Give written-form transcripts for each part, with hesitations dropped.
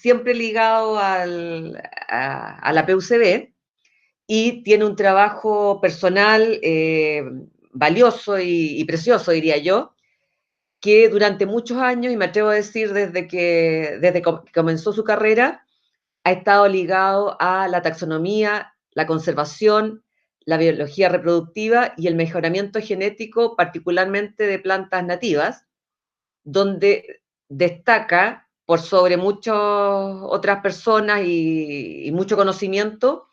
siempre ligado a la PUCB y tiene un trabajo personal valioso y precioso, diría yo, que durante muchos años, y me atrevo a decir desde que comenzó su carrera, ha estado ligado a la taxonomía, la conservación, la biología reproductiva y el mejoramiento genético, particularmente de plantas nativas, donde destaca por sobre muchas otras personas y mucho conocimiento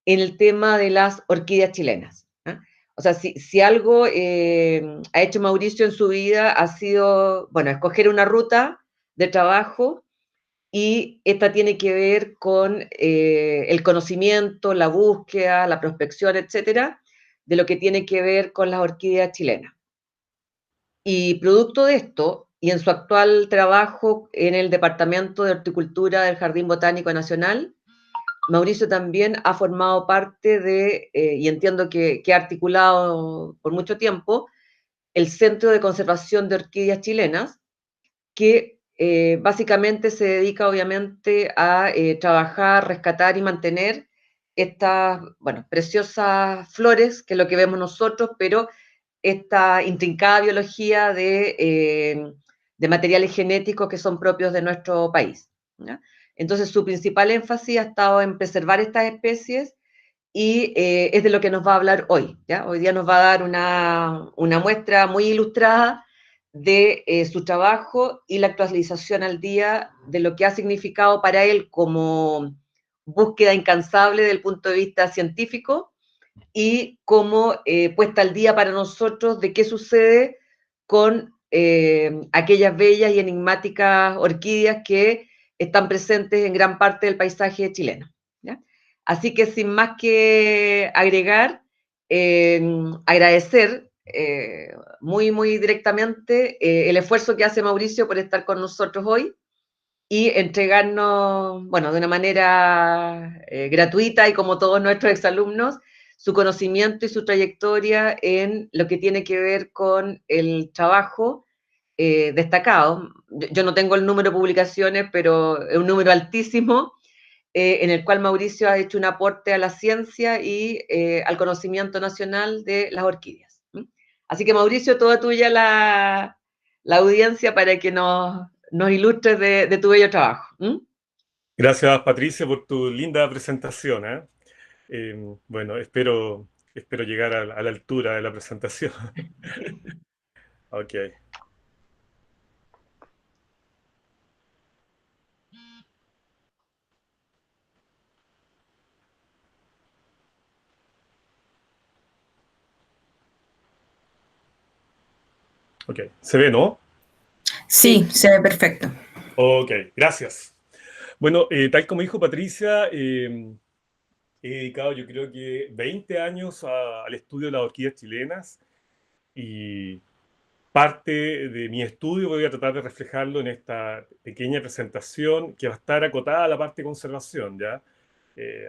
en el tema de las orquídeas chilenas. ¿Eh? O sea, si algo ha hecho Mauricio en su vida ha sido, bueno, escoger una ruta de trabajo, y esta tiene que ver con el conocimiento, la búsqueda, la prospección, etcétera, de lo que tiene que ver con las orquídeas chilenas. Y producto de esto, y en su actual trabajo en el Departamento de Horticultura del Jardín Botánico Nacional, Mauricio también ha formado parte de, y entiendo que ha articulado por mucho tiempo, el Centro de Conservación de Orquídeas Chilenas, que básicamente se dedica obviamente a trabajar, rescatar y mantener estas, bueno, preciosas flores, que es lo que vemos nosotros, pero esta intrincada biología de materiales genéticos que son propios de nuestro país. ¿Ya? Entonces, su principal énfasis ha estado en preservar estas especies y es de lo que nos va a hablar hoy. ¿Ya? Hoy día nos va a dar una muestra muy ilustrada de su trabajo y la actualización al día de lo que ha significado para él como búsqueda incansable desde el punto de vista científico y como puesta al día para nosotros de qué sucede con aquellas bellas y enigmáticas orquídeas que están presentes en gran parte del paisaje chileno. ¿Ya? Así que sin más que agregar, agradecer muy, muy directamente el esfuerzo que hace Mauricio por estar con nosotros hoy y entregarnos, bueno, de una manera gratuita y como todos nuestros exalumnos, su conocimiento y su trayectoria en lo que tiene que ver con el trabajo destacado. Yo no tengo el número de publicaciones, pero es un número altísimo, en el cual Mauricio ha hecho un aporte a la ciencia y al conocimiento nacional de las orquídeas. Así que Mauricio, toda tuya la audiencia para que nos ilustres de tu bello trabajo. Gracias, Patricia, por tu linda presentación, ¿eh? Bueno, espero llegar a la altura de la presentación. Ok, ok. ¿Se ve, no? Sí, Sí, se ve perfecto. Ok, gracias. Bueno, tal como dijo Patricia, he dedicado yo creo que 20 años al estudio de las orquídeas chilenas y parte de mi estudio voy a tratar de reflejarlo en esta pequeña presentación que va a estar acotada a la parte de conservación, ¿ya?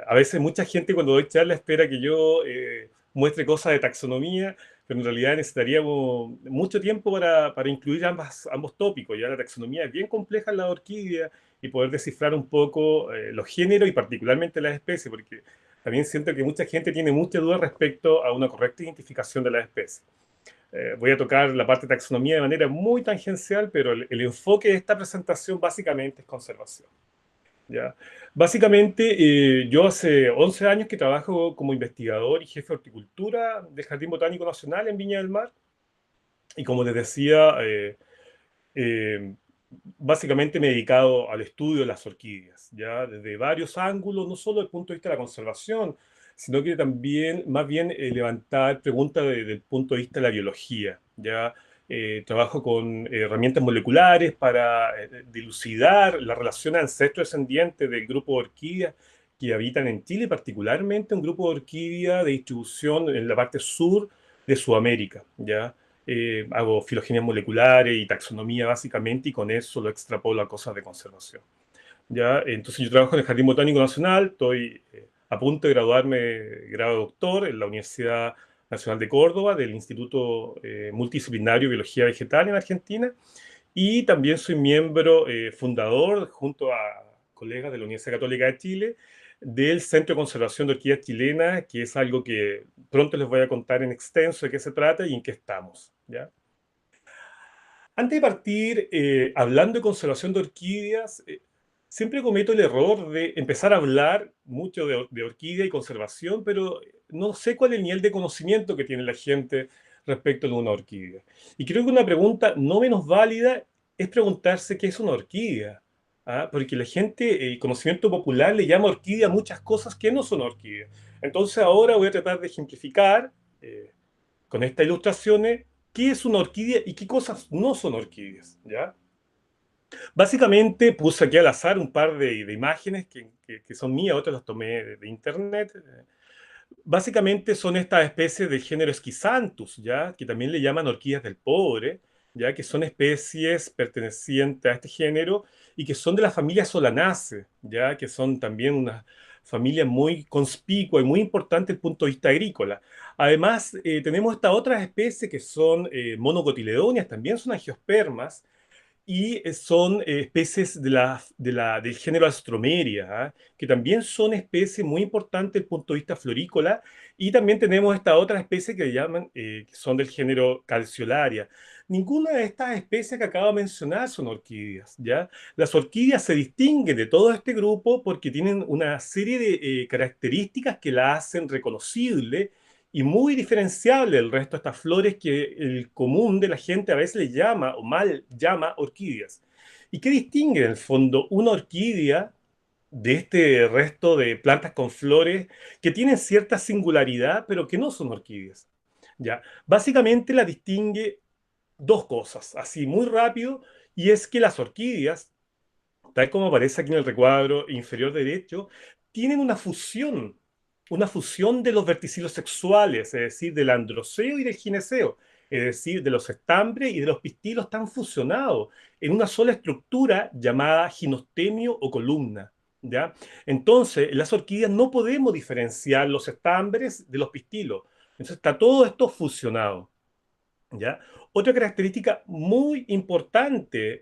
A veces mucha gente cuando doy charla espera que yo muestre cosas de taxonomía, pero en realidad necesitaríamos mucho tiempo para incluir ambos tópicos. Ya la taxonomía es bien compleja en la orquídea y poder descifrar un poco los géneros y particularmente las especies, porque también siento que mucha gente tiene muchas dudas respecto a una correcta identificación de las especies. Voy a tocar la parte de taxonomía de manera muy tangencial, pero el enfoque de esta presentación básicamente es conservación. ¿Ya? Básicamente, yo hace 11 años que trabajo como investigador y jefe de horticultura del Jardín Botánico Nacional en Viña del Mar. Y como les decía, eh, básicamente me he dedicado al estudio de las orquídeas, ya desde varios ángulos, no solo desde el punto de vista de la conservación, sino que también, más bien, levantar preguntas desde el punto de vista de la biología. Ya trabajo con herramientas moleculares para dilucidar la relación ancestro-descendiente del grupo de orquídeas que habitan en Chile, particularmente un grupo de orquídeas de distribución en la parte sur de Sudamérica. ¿Ya? Hago filogenias moleculares y taxonomía básicamente y con eso lo extrapolo a cosas de conservación. ¿Ya? Entonces yo trabajo en el Jardín Botánico Nacional, estoy a punto de graduarme grado de doctor en la Universidad Nacional de Córdoba, del Instituto Multidisciplinario de Biología Vegetal en Argentina, y también soy miembro fundador junto a colegas de la Universidad Católica de Chile, del Centro de Conservación de Orquídeas Chilenas, que es algo que pronto les voy a contar en extenso de qué se trata y en qué estamos, ¿ya? Antes de partir, hablando de conservación de orquídeas, siempre cometo el error de empezar a hablar mucho de orquídea y conservación, pero no sé cuál es el nivel de conocimiento que tiene la gente respecto de una orquídea. Y creo que una pregunta no menos válida es preguntarse qué es una orquídea. ¿Ah? Porque la gente, el conocimiento popular le llama orquídea a muchas cosas que no son orquídeas. Entonces ahora voy a tratar de ejemplificar con estas ilustraciones qué es una orquídea y qué cosas no son orquídeas, ¿ya? Básicamente puse aquí al azar un par de imágenes que son mías, otras las tomé de internet. Básicamente son estas especies del género Esquisanthus, ¿ya? Que también le llaman orquídeas del pobre, ¿ya? Que son especies pertenecientes a este género y que son de la familia Solanaceae, ¿ya? Que son también una familia muy conspicua y muy importante desde el punto de vista agrícola. Además, tenemos estas otras especies que son monocotiledóneas, también son angiospermas, y son especies del género Astromeria, ¿ah? Que también son especies muy importantes desde el punto de vista florícola, y también tenemos esta otra especie que llaman, que son del género Calceolaria. Ninguna de estas especies que acabo de mencionar son orquídeas, ¿ya? Las orquídeas se distinguen de todo este grupo porque tienen una serie de características que la hacen reconocible y muy diferenciable del resto de estas flores que el común de la gente a veces le llama o mal llama orquídeas. ¿Y qué distingue en el fondo una orquídea de este resto de plantas con flores que tienen cierta singularidad pero que no son orquídeas? ¿Ya? Básicamente la distingue dos cosas, así muy rápido, y es que las orquídeas, tal como aparece aquí en el recuadro inferior derecho, tienen una fusión de los verticilos sexuales, es decir, del androceo y del gineceo, es decir, de los estambres y de los pistilos están fusionados en una sola estructura llamada ginostemio o columna, ¿ya? Entonces, en las orquídeas no podemos diferenciar los estambres de los pistilos. Entonces, está todo esto fusionado, ¿ya? Otra característica muy importante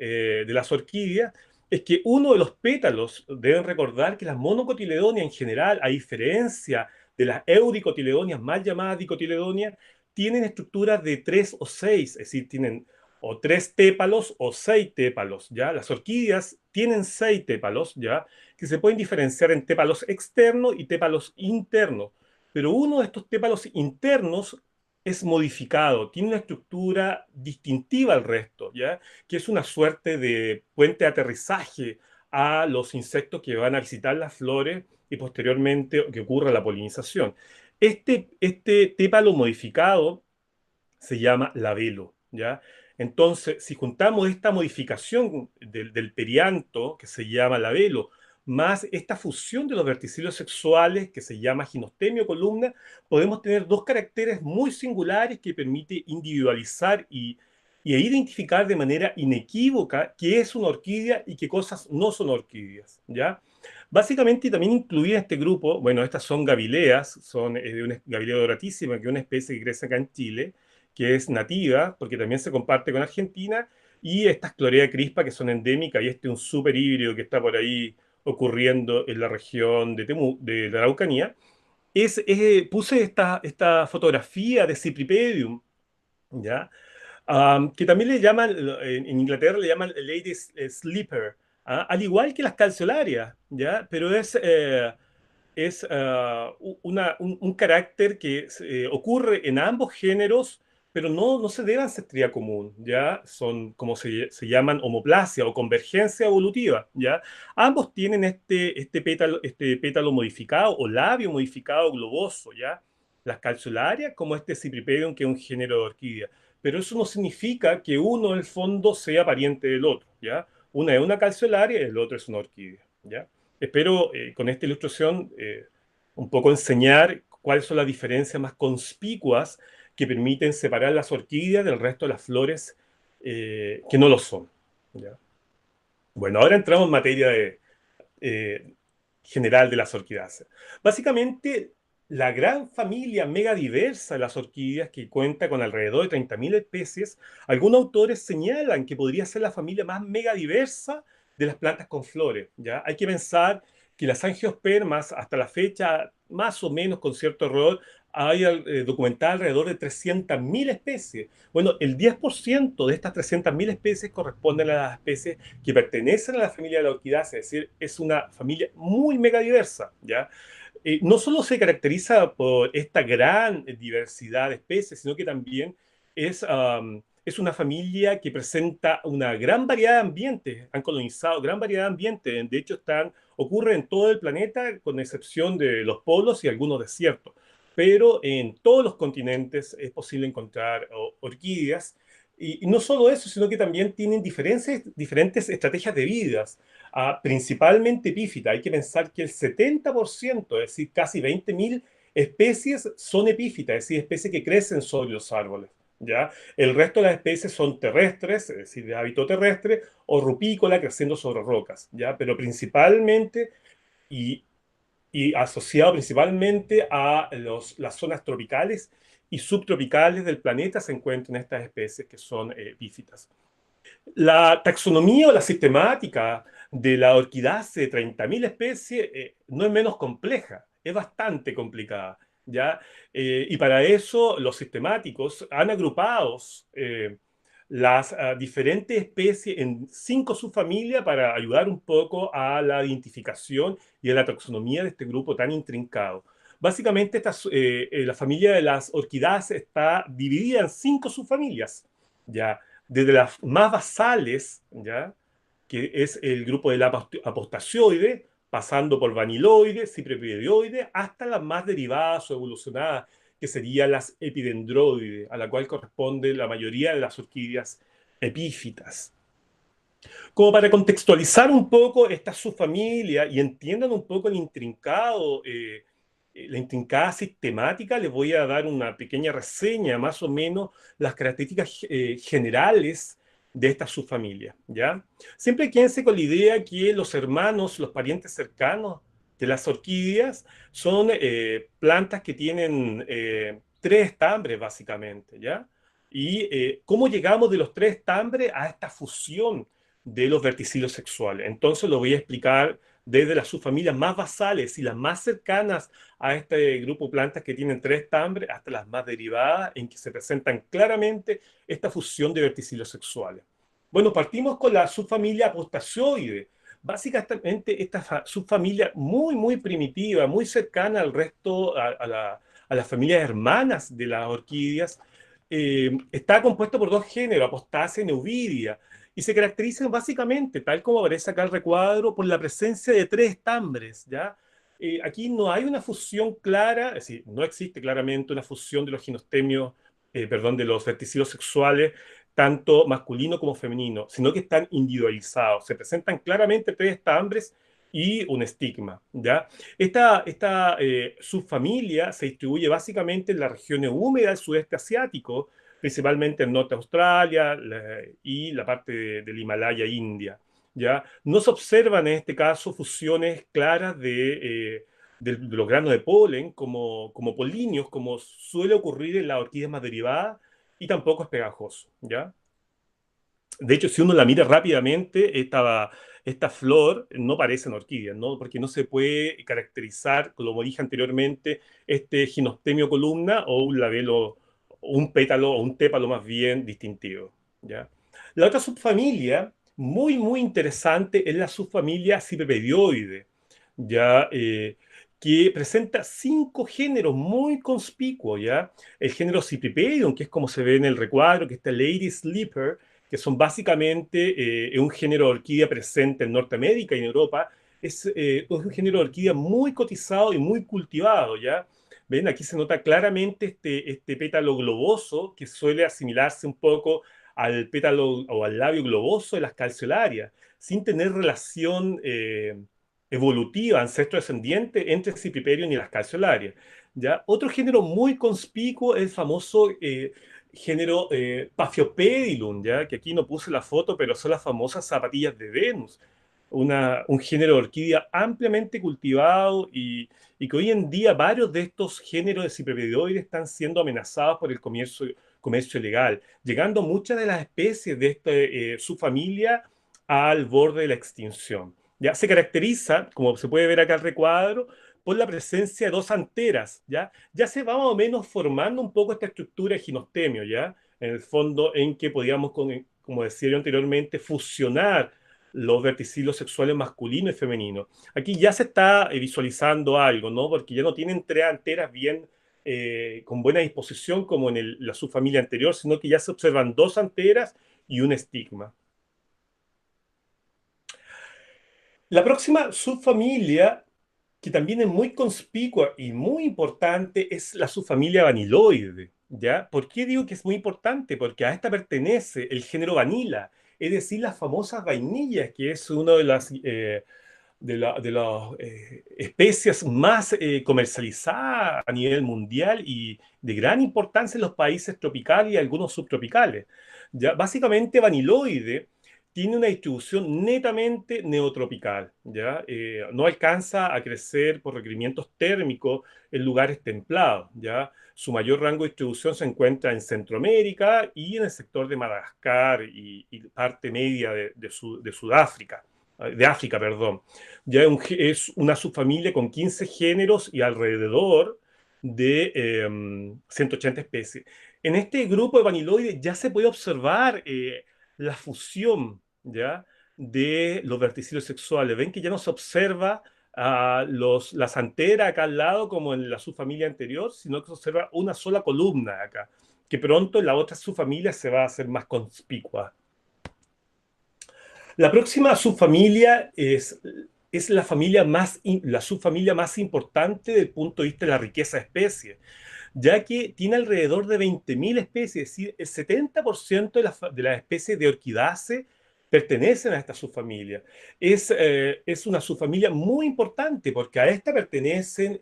de las orquídeas es que uno de los pétalos, deben recordar que las monocotiledonias en general, a diferencia de las euricotiledonias, mal llamadas dicotiledonias, tienen estructuras de 3 o 6, es decir, tienen o 3 tépalos o 6 tépalos, ¿ya? Las orquídeas tienen 6 tépalos, ¿ya? Que se pueden diferenciar en tépalos externos y tépalos internos. Pero uno de estos tépalos internos es modificado, tiene una estructura distintiva al resto, ¿ya? Que es una suerte de puente de aterrizaje a los insectos que van a visitar las flores y posteriormente que ocurra la polinización. Este tépalo modificado se llama labelo, ¿ya? Entonces, si juntamos esta modificación del perianto, que se llama labelo, más esta fusión de los verticilos sexuales, que se llama ginostemio columna, podemos tener dos caracteres muy singulares que permite individualizar y identificar de manera inequívoca qué es una orquídea y qué cosas no son orquídeas, ¿ya? Básicamente también incluía este grupo, bueno, estas son gavileas, son de una gavilea doratísima, que es una especie que crece acá en Chile, que es nativa, porque también se comparte con Argentina, y estas Clorea crispa, que son endémicas, y este es un super híbrido que está por ahí ocurriendo en la región de la Araucanía. Puse esta fotografía de Cypripedium, ¿ya? Que también le llaman, en Inglaterra le llaman Lady Sleeper, ¿ah? Al igual que las calceolarias, ¿ya? Pero es un carácter que ocurre en ambos géneros, pero no se debe a ancestría común, ¿ya? Son como se llaman homoplasia o convergencia evolutiva, ¿ya? Ambos tienen este pétalo modificado o labio modificado globoso, ¿ya? Las calceolarias como este Cypripedium, que es un género de orquídea. Pero eso no significa que uno en el fondo sea pariente del otro, ¿ya? Una es una calceolaria y el otro es una orquídea, ¿ya? Espero con esta ilustración un poco enseñar cuáles son las diferencias más conspicuas que permiten separar las orquídeas del resto de las flores que no lo son, ¿ya? Bueno, ahora entramos en materia eh, general de las orquídeas. Básicamente, la gran familia mega diversa de las orquídeas, que cuenta con alrededor de 30.000 especies, algunos autores señalan que podría ser la familia más mega diversa de las plantas con flores, ¿ya? Hay que pensar que las angiospermas, hasta la fecha, más o menos con cierto error, hay documentado alrededor de 300.000 especies. Bueno, el 10% de estas 300.000 especies corresponden a las especies que pertenecen a la familia de la orquidácea, es decir, es una familia muy megadiversa, ¿ya? No solo se caracteriza por esta gran diversidad de especies, sino que también es una familia que presenta una gran variedad de ambientes, han colonizado gran variedad de ambientes, de hecho ocurre en todo el planeta, con excepción de los polos y algunos desiertos, pero en todos los continentes es posible encontrar orquídeas, y no solo eso, sino que también tienen diferentes estrategias de vida, principalmente epífita. Hay que pensar que el 70%, es decir, casi 20.000 especies son epífitas, es decir, especies que crecen sobre los árboles, ¿ya? El resto de las especies son terrestres, es decir, de hábito terrestre, o rupícola, creciendo sobre rocas, ¿ya? Pero principalmente, y, y asociado principalmente a las zonas tropicales y subtropicales del planeta, se encuentran estas especies que son epífitas. La taxonomía o la sistemática de la orquidácea de 30.000 especies no es menos compleja, es bastante complicada, ¿ya? Y para eso los sistemáticos han agrupado las diferentes especies en 5 subfamilias para ayudar un poco a la identificación y a la taxonomía de este grupo tan intrincado. Básicamente, la familia de las orquidáceas está dividida en 5 subfamilias, ¿ya? Desde las más basales, ¿ya? Que es el grupo del apostacioide, pasando por vaniloide, cipripedioide, hasta las más derivadas o evolucionadas, que serían las epidendroides, a la cual corresponde la mayoría de las orquídeas epífitas. Como para contextualizar un poco esta subfamilia y entiendan un poco la intrincada sistemática, les voy a dar una pequeña reseña, más o menos, las características generales de esta subfamilia, ¿ya? Siempre quédense con la idea que los hermanos, los parientes cercanos de las orquídeas son plantas que tienen 3 estambres, básicamente, ¿ya? Y cómo llegamos de los 3 estambres a esta fusión de los verticillos sexuales. Entonces lo voy a explicar desde las subfamilias más basales y las más cercanas a este grupo de plantas que tienen 3 estambres hasta las más derivadas en que se presentan claramente esta fusión de verticillos sexuales. Bueno, partimos con la subfamilia Apostacioide. Básicamente esta subfamilia muy primitiva, muy cercana al resto, a las familias hermanas de las orquídeas, está compuesto por 2 géneros, Apostacia y Neuvidia, y se caracterizan básicamente, tal como aparece acá el recuadro, por la presencia de 3 estambres, ¿ya? Aquí no hay una fusión clara, es decir, no existe claramente una fusión de los ginostemios, perdón, de los verticillos sexuales, tanto masculino como femenino, sino que están individualizados. Se presentan claramente 3 estambres y un estigma, ¿ya? Esta subfamilia se distribuye básicamente en las regiones húmedas del sudeste asiático, principalmente en norte de Australia y la parte del Himalaya, India, ¿ya? No se observan en este caso fusiones claras de los granos de polen como polinios, como suele ocurrir en las orquídeas más derivadas, y tampoco es pegajoso, ¿ya? De hecho, si uno la mira rápidamente, esta flor no parece una orquídea, ¿no? Porque no se puede caracterizar, como dije anteriormente, este ginostemio columna o un labelo, o un pétalo o un tépalo más bien distintivo, ¿ya? La otra subfamilia, muy interesante, es la subfamilia Cypripedioide, ¿ya? Que presenta 5 géneros muy conspicuos, ¿ya? El género Cypripedium, que es como se ve en el recuadro, que está Lady Sleeper, que son básicamente un género de orquídea presente en Norteamérica y en Europa. Es un género de orquídea muy cotizado y muy cultivado, ¿ya? Ven, aquí se nota claramente este pétalo globoso que suele asimilarse un poco al pétalo o al labio globoso de las calceolarias, sin tener relación evolutiva, ancestro-descendiente entre Cypripedium y las calceolarias, ¿ya? Otro género muy conspicuo es el famoso género Paphiopedilum, ¿ya? Que aquí no puse la foto, pero son las famosas zapatillas de Venus, un género de orquídea ampliamente cultivado y que hoy en día varios de estos géneros de cipripedioides están siendo amenazados por el comercio ilegal, llegando muchas de las especies de esta subfamilia al borde de la extinción. ¿Ya? Se caracteriza, como se puede ver acá el recuadro, por la presencia de dos anteras. Ya se va más o menos formando un poco esta estructura de ginostemio, ¿ya? En el fondo en que podíamos, como decía yo anteriormente, fusionar los verticilos sexuales masculino y femenino. Aquí ya se está visualizando algo, ¿no? Porque ya no tienen tres anteras bien con buena disposición como en la subfamilia anterior, sino que ya se observan dos anteras y un estigma. La próxima subfamilia, que también es muy conspicua y muy importante, es la subfamilia Vaniloide, ¿ya? ¿Por qué digo que es muy importante? Porque a esta pertenece el género Vanilla, es decir, las famosas vainillas, que es una de las especies más comercializadas a nivel mundial y de gran importancia en los países tropicales y algunos subtropicales. ¿Ya? Básicamente, Vaniloide tiene una distribución netamente neotropical, ¿ya? No alcanza a crecer por requerimientos térmicos en lugares templados, ¿ya? Su mayor rango de distribución se encuentra en Centroamérica y en el sector de Madagascar y parte media de Sudáfrica, de África, perdón. Es una subfamilia con 15 géneros y alrededor de 180 especies. En este grupo de vaniloides ya se puede observar la fusión, ¿ya? De los verticilos sexuales. Ven que ya no se observa las anteras acá al lado como en la subfamilia anterior, sino que se observa una sola columna acá, que pronto en la otra subfamilia se va a hacer más conspicua. La próxima subfamilia es la subfamilia más importante desde el punto de vista de la riqueza de especies, ya que tiene alrededor de 20.000 especies, es decir, el 70% de las especies de Orchidaceae pertenecen a esta subfamilia. Es una subfamilia muy importante porque a esta pertenecen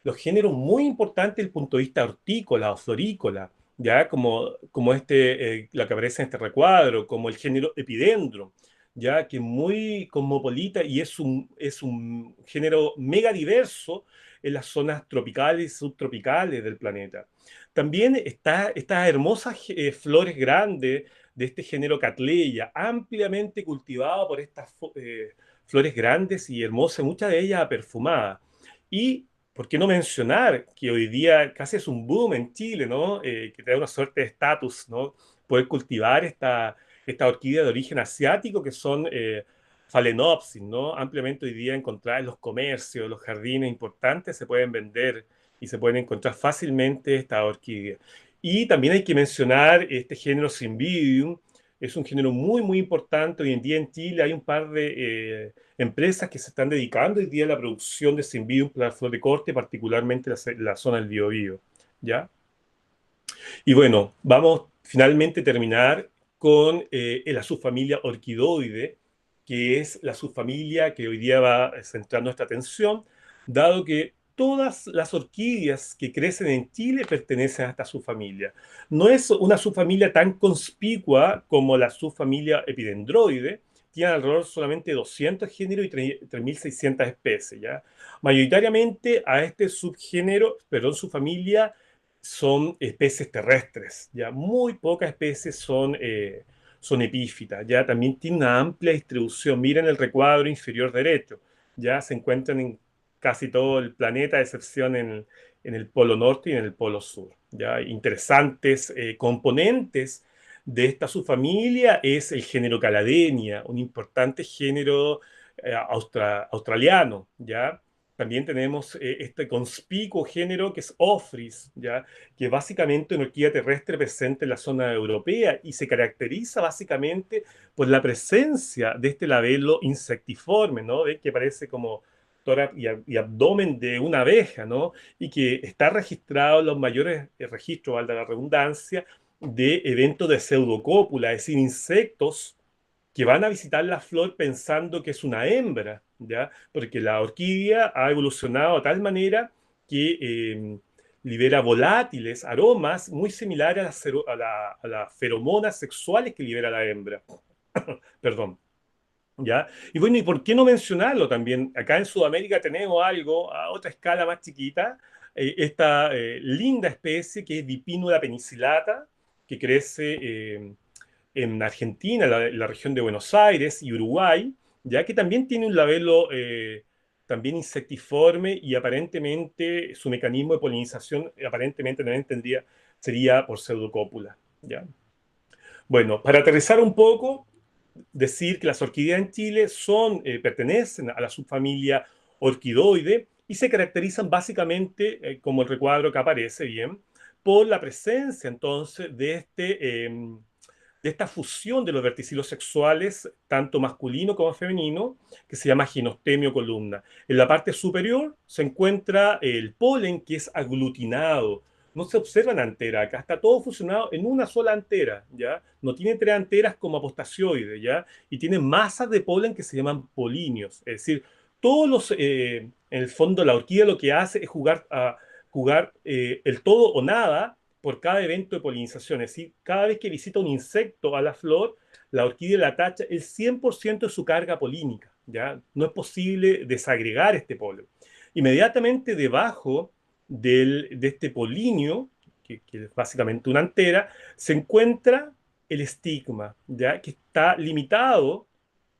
los géneros muy importantes desde el punto de vista hortícola o florícola, ya como la que aparece en este recuadro, como el género Epidendrum, ya que es muy cosmopolita y es un género mega diverso en las zonas tropicales y subtropicales del planeta. También está estas hermosas flores grandes de este género Cattleya, ampliamente cultivado por estas flores grandes y hermosas, muchas de ellas perfumadas. Y, ¿por qué no mencionar que hoy día casi es un boom en Chile, ¿no? Que te da una suerte de estatus, ¿no? Poder cultivar esta orquídea de origen asiático que son Phalaenopsis, ¿no? Ampliamente hoy día encontradas en los comercios, los jardines importantes, se pueden vender y se pueden encontrar fácilmente esta orquídea. Y también hay que mencionar este género Cymbidium, es un género muy, muy importante. Hoy en día en Chile hay un par de empresas que se están dedicando hoy día a la producción de Cymbidium para la flor de corte, particularmente la zona del Biobío, ¿ya? Y bueno, vamos finalmente a terminar con la subfamilia Orquidoide, que es la subfamilia que hoy día va centrando nuestra atención, dado que todas las orquídeas que crecen en Chile pertenecen a esta subfamilia. No es una subfamilia tan conspicua como la subfamilia Epidendroide, tiene alrededor solamente 200 géneros y 3.600 especies, ¿ya? Mayoritariamente a este subgénero, perdón, subfamilia son especies terrestres, ya muy pocas especies son epífitas, ya también tiene una amplia distribución. Miren el recuadro inferior derecho, ya se encuentran en casi todo el planeta, a excepción en el polo norte y en el polo sur. Ya interesantes componentes de esta subfamilia es el género Caladenia, un importante género australiano, ya. También tenemos este conspicuo género que es Ophrys, ¿ya? Que básicamente es una orquídea terrestre presente en la zona europea y se caracteriza básicamente por la presencia de este labelo insectiforme, ¿no? ¿Ves? Que parece como tórax y abdomen de una abeja, ¿no? Y que está registrado en los mayores registros, valga la redundancia, de eventos de pseudocópula, es decir, insectos que van a visitar la flor pensando que es una hembra, ¿ya? Porque la orquídea ha evolucionado de tal manera que libera volátiles, aromas muy similares a las feromonas sexuales que libera la hembra. Perdón. ¿Ya? Y bueno, ¿y por qué no mencionarlo también? Acá en Sudamérica tenemos algo a otra escala más chiquita, esta linda especie que es Dipinula penicillata, que crece en Argentina, la región de Buenos Aires y Uruguay, ya que también tiene un labelo también insectiforme y aparentemente su mecanismo de polinización aparentemente también sería por pseudocópula, ¿ya? Bueno, para aterrizar un poco, decir que las orquídeas en Chile pertenecen a la subfamilia Orquidoide y se caracterizan básicamente, como el recuadro que aparece bien, por la presencia entonces de esta fusión de los verticilos sexuales, tanto masculino como femenino, que se llama ginostemio columna. En la parte superior se encuentra el polen que es aglutinado. No se observan anteras, acá está todo fusionado en una sola antera, ¿ya? No tiene tres anteras como apostacioides, ¿ya? Y tiene masas de polen que se llaman polinios. Es decir, en el fondo la orquídea lo que hace es jugar el todo o nada por cada evento de polinización. Es decir, cada vez que visita un insecto a la flor, la orquídea le atacha el 100% de su carga polínica, ¿ya? No es posible desagregar este polen. Inmediatamente debajo de este polinio, que es básicamente una antera, se encuentra el estigma, ¿ya? Que está limitado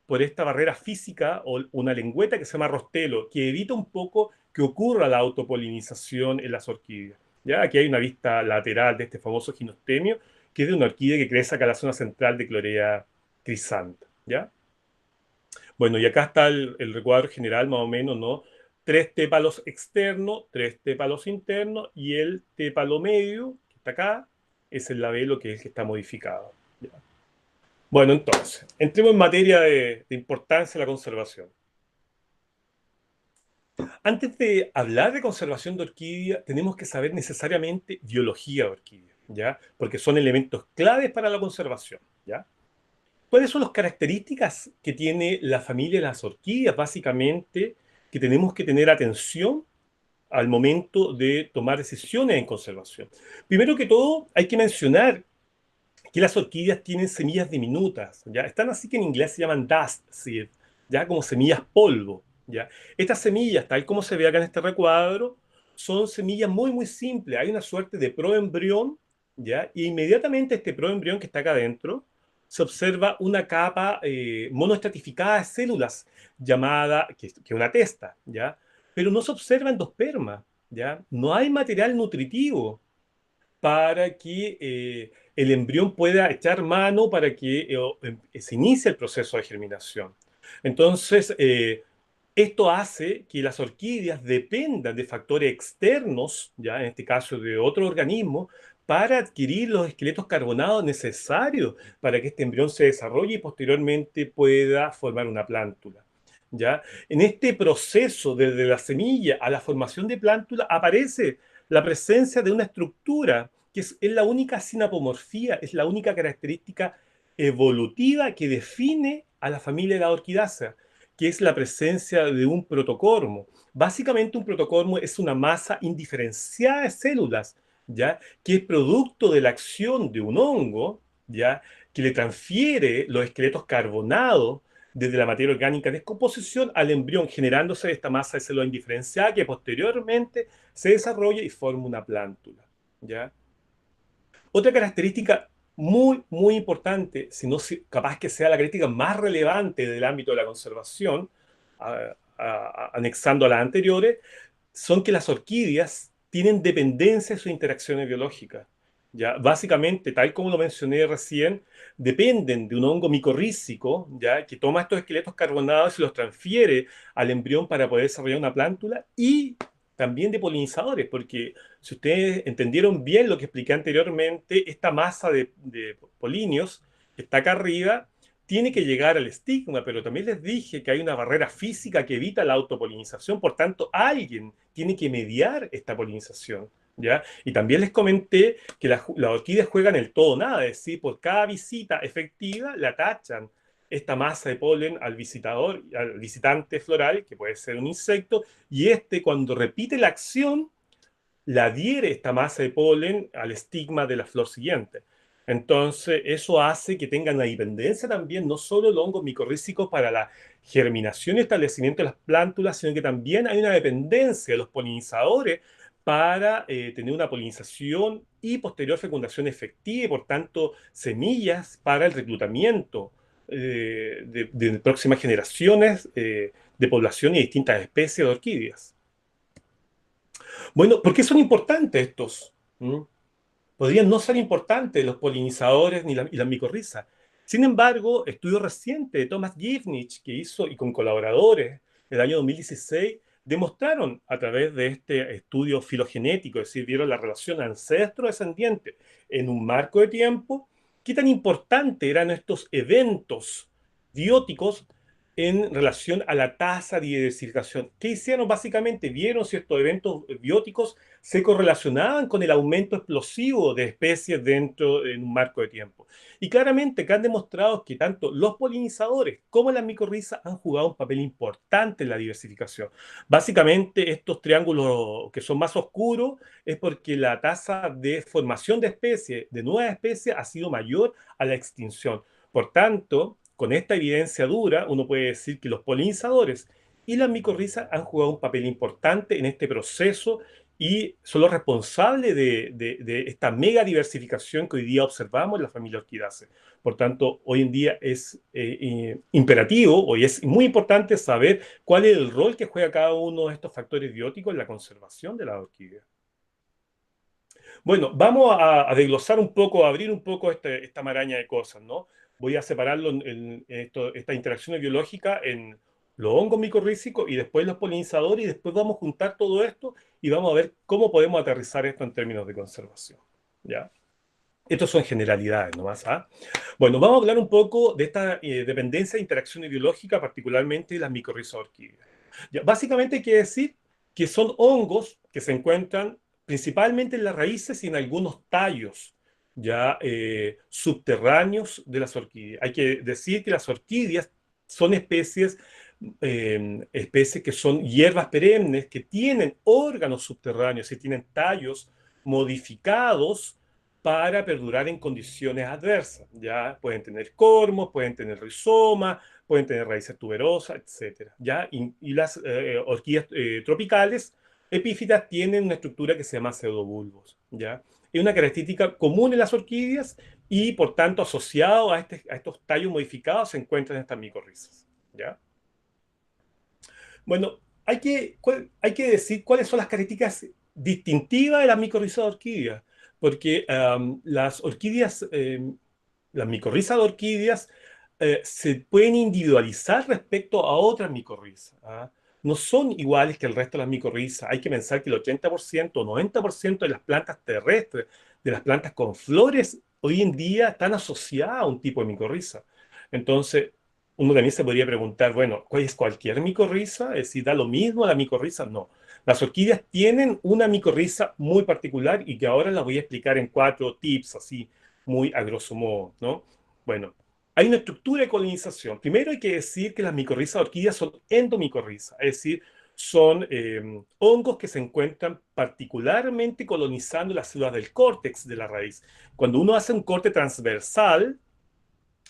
por esta barrera física o una lengüeta que se llama rostelo, que evita un poco que ocurra la autopolinización en las orquídeas. ¿Ya? Aquí hay una vista lateral de este famoso ginostemio, que es de una orquídea que crece acá en la zona central de Clorea crisanta. ¿Ya? Bueno, y acá está el recuadro general, más o menos, ¿no? Tres tépalos externos, tres tépalos internos, y el tépalo medio, que está acá, es el labelo que es el que está modificado. ¿Ya? Bueno, entonces, entremos en materia de importancia de la conservación. Antes de hablar de conservación de orquídea, tenemos que saber necesariamente biología de orquídea, ¿ya? Porque son elementos claves para la conservación, ¿ya? ¿Cuáles son las características que tiene la familia de las orquídeas, básicamente, que tenemos que tener atención al momento de tomar decisiones en conservación? Primero que todo, hay que mencionar que las orquídeas tienen semillas diminutas, ¿ya? Están así que en inglés se llaman dust seed, ¿ya? Como semillas polvo, ¿ya? Estas semillas, tal como se ve acá en este recuadro, son semillas muy, muy simples. Hay una suerte de proembrión, ¿ya? Y inmediatamente este proembrión que está acá adentro, se observa una capa monoestratificada de células llamada, que es una testa, ¿ya? Pero no se observa endosperma, ¿ya? No hay material nutritivo para que el embrión pueda echar mano para que se inicie el proceso de germinación. Entonces, esto hace que las orquídeas dependan de factores externos, ya en este caso de otro organismo, para adquirir los esqueletos carbonados necesarios para que este embrión se desarrolle y posteriormente pueda formar una plántula. ¿Ya? En este proceso, desde la semilla a la formación de plántula, aparece la presencia de una estructura que es la única sinapomorfía, es la única característica evolutiva que define a la familia de la orquidácea, que es la presencia de un protocormo. Básicamente un protocormo es una masa indiferenciada de células, ¿ya? Que es producto de la acción de un hongo, ¿ya? Que le transfiere los esqueletos carbonados desde la materia orgánica en descomposición al embrión, generándose esta masa de célula indiferenciada que posteriormente se desarrolla y forma una plántula, ¿ya? Otra característica muy, muy importante, si no capaz que sea la característica más relevante del ámbito de la conservación, anexando a las anteriores, son que las orquídeas tienen dependencia de sus interacciones biológicas. ¿Ya? Básicamente, tal como lo mencioné recién, dependen de un hongo micorrícico, ¿ya? Que toma estos esqueletos carbonados y los transfiere al embrión para poder desarrollar una plántula y también de polinizadores, porque si ustedes entendieron bien lo que expliqué anteriormente, esta masa de polinios que está acá arriba tiene que llegar al estigma, pero también les dije que hay una barrera física que evita la autopolinización, por tanto, alguien tiene que mediar esta polinización, ¿ya? Y también les comenté que las orquídeas juegan el todo o nada, es decir, por cada visita efectiva le atachan esta masa de polen al visitador, al visitante floral, que puede ser un insecto, y este cuando repite la acción, le adhiere esta masa de polen al estigma de la flor siguiente. Entonces, eso hace que tengan una dependencia también, no solo el hongo micorrícico para la germinación y establecimiento de las plántulas, sino que también hay una dependencia de los polinizadores para tener una polinización y posterior fecundación efectiva y, por tanto, semillas para el reclutamiento de próximas generaciones de población y distintas especies de orquídeas. Bueno, ¿por qué son importantes estos? ¿Mm? Podrían no ser importantes los polinizadores y las micorrizas. Sin embargo, estudio reciente de Thomas Gifnich que hizo y con colaboradores en el año 2016 demostraron a través de este estudio filogenético, es decir, vieron la relación ancestro-descendiente en un marco de tiempo, qué tan importante eran estos eventos bióticos en relación a la tasa de diversificación. ¿Qué hicieron? Básicamente vieron si estos eventos bióticos se correlacionaban con el aumento explosivo de especies dentro de un marco de tiempo. Y claramente que han demostrado que tanto los polinizadores como las micorrizas han jugado un papel importante en la diversificación. Básicamente estos triángulos que son más oscuros es porque la tasa de formación de especies, de nuevas especies, ha sido mayor a la extinción. Por tanto, con esta evidencia dura, uno puede decir que los polinizadores y las micorrizas han jugado un papel importante en este proceso y son los responsables de esta mega diversificación que hoy día observamos en la familia Orchidaceae. Por tanto, hoy en día es imperativo, hoy es muy importante saber cuál es el rol que juega cada uno de estos factores bióticos en la conservación de la orquídea. Bueno, vamos a desglosar un poco, a abrir un poco esta maraña de cosas, ¿no? Voy a separarlo estas interacciones biológicas en los hongos micorrízicos y después los polinizadores, y después vamos a juntar todo esto y vamos a ver cómo podemos aterrizar esto en términos de conservación. ¿Ya? Estos son generalidades nomás. ¿Ah? Bueno, vamos a hablar un poco de esta dependencia de interacciones biológicas, particularmente de las micorrizas orquídeas. ¿Ya? Básicamente quiere decir que son hongos que se encuentran principalmente en las raíces y en algunos tallos ya subterráneos de las orquídeas. Hay que decir que las orquídeas son especies que son hierbas perennes, que tienen órganos subterráneos y tienen tallos modificados para perdurar en condiciones adversas. Ya pueden tener cormos, pueden tener rizoma, pueden tener raíces tuberosas, etcétera. ¿Ya? Y las orquídeas tropicales epífitas tienen una estructura que se llama pseudobulbos. ¿Ya? Es una característica común en las orquídeas y, por tanto, asociado a estos tallos modificados se encuentran estas micorrizas. ¿Ya? Bueno, hay que decir cuáles son las características distintivas de las micorrizas de orquídeas, porque las micorrizas de orquídeas se pueden individualizar respecto a otras micorrizas. ¿Ah? No son iguales que el resto de las micorrizas. Hay que pensar que el 80% o 90% de las plantas terrestres, de las plantas con flores, hoy en día están asociadas a un tipo de micorriza. Entonces, uno también se podría preguntar, bueno, ¿cuál es cualquier micorriza? Es decir, ¿da lo mismo la micorriza? No. Las orquídeas tienen una micorriza muy particular y que ahora la voy a explicar en 4 tips, así, muy a grosso modo, ¿no? Bueno, hay una estructura de colonización. Primero hay que decir que las micorrizas de orquídeas son endomicorrizas, es decir, son hongos que se encuentran particularmente colonizando las células del córtex de la raíz. Cuando uno hace un corte transversal,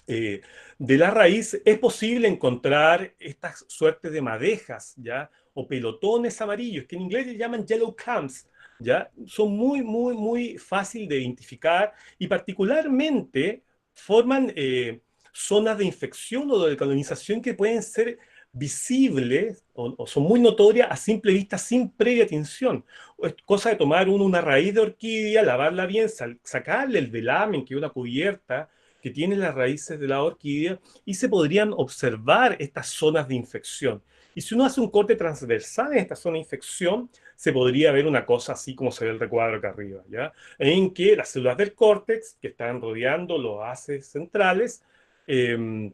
eh, de la raíz es posible encontrar estas suertes de madejas, ¿ya? O pelotones amarillos, que en inglés le llaman yellow clumps, ¿ya? Son muy fácil de identificar y particularmente forman zonas de infección o de colonización que pueden ser visibles o son muy notorias a simple vista sin previa tinción. Es cosa de tomar una raíz de orquídea, lavarla bien, sacarle el velamen, que es una cubierta, que tiene las raíces de la orquídea y se podrían observar estas zonas de infección. Y si uno hace un corte transversal en esta zona de infección, se podría ver una cosa así como se ve el recuadro acá arriba, ¿ya? En que las células del córtex, que están rodeando los haces centrales, eh,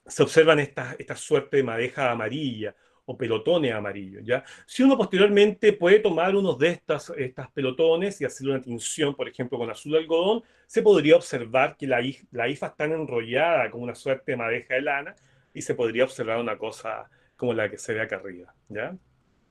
se observan esta suerte de madeja amarilla o pelotones amarillos, ¿ya? Si uno posteriormente puede tomar unos de estas pelotones y hacer una tinción, por ejemplo, con azul de algodón, se podría observar que la hifa está enrollada como una suerte de madeja de lana y se podría observar una cosa como la que se ve acá arriba, ¿ya?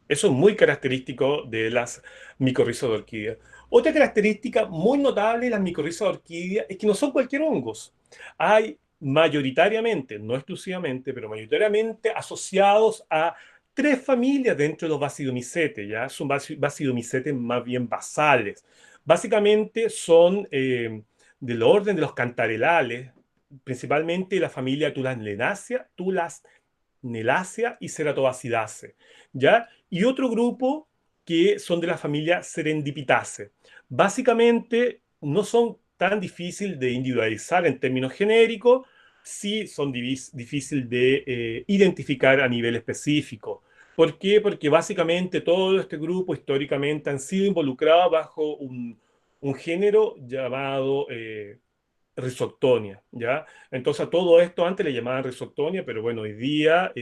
Eso es muy característico de las micorrizas de orquídea. Otra característica muy notable de las micorrizas de orquídea es que no son cualquier hongos. Hay mayoritariamente, no exclusivamente, pero mayoritariamente asociados a 3 familias dentro de los basidomicetes, ¿ya? Son basidomicetes más bien basales. Básicamente son del orden de los cantarelales, principalmente la familia Tulasnelácea y Ceratobacidaceae, ¿ya? Y otro grupo que son de la familia Serendipitaceae. Básicamente no son tan difíciles de individualizar en términos genéricos, sí son difíciles de identificar a nivel específico. ¿Por qué? Porque básicamente todo este grupo históricamente han sido involucrados bajo un género llamado Rhizoctonia, ¿ya? Entonces a todo esto antes le llamaban Rhizoctonia, pero bueno, hoy día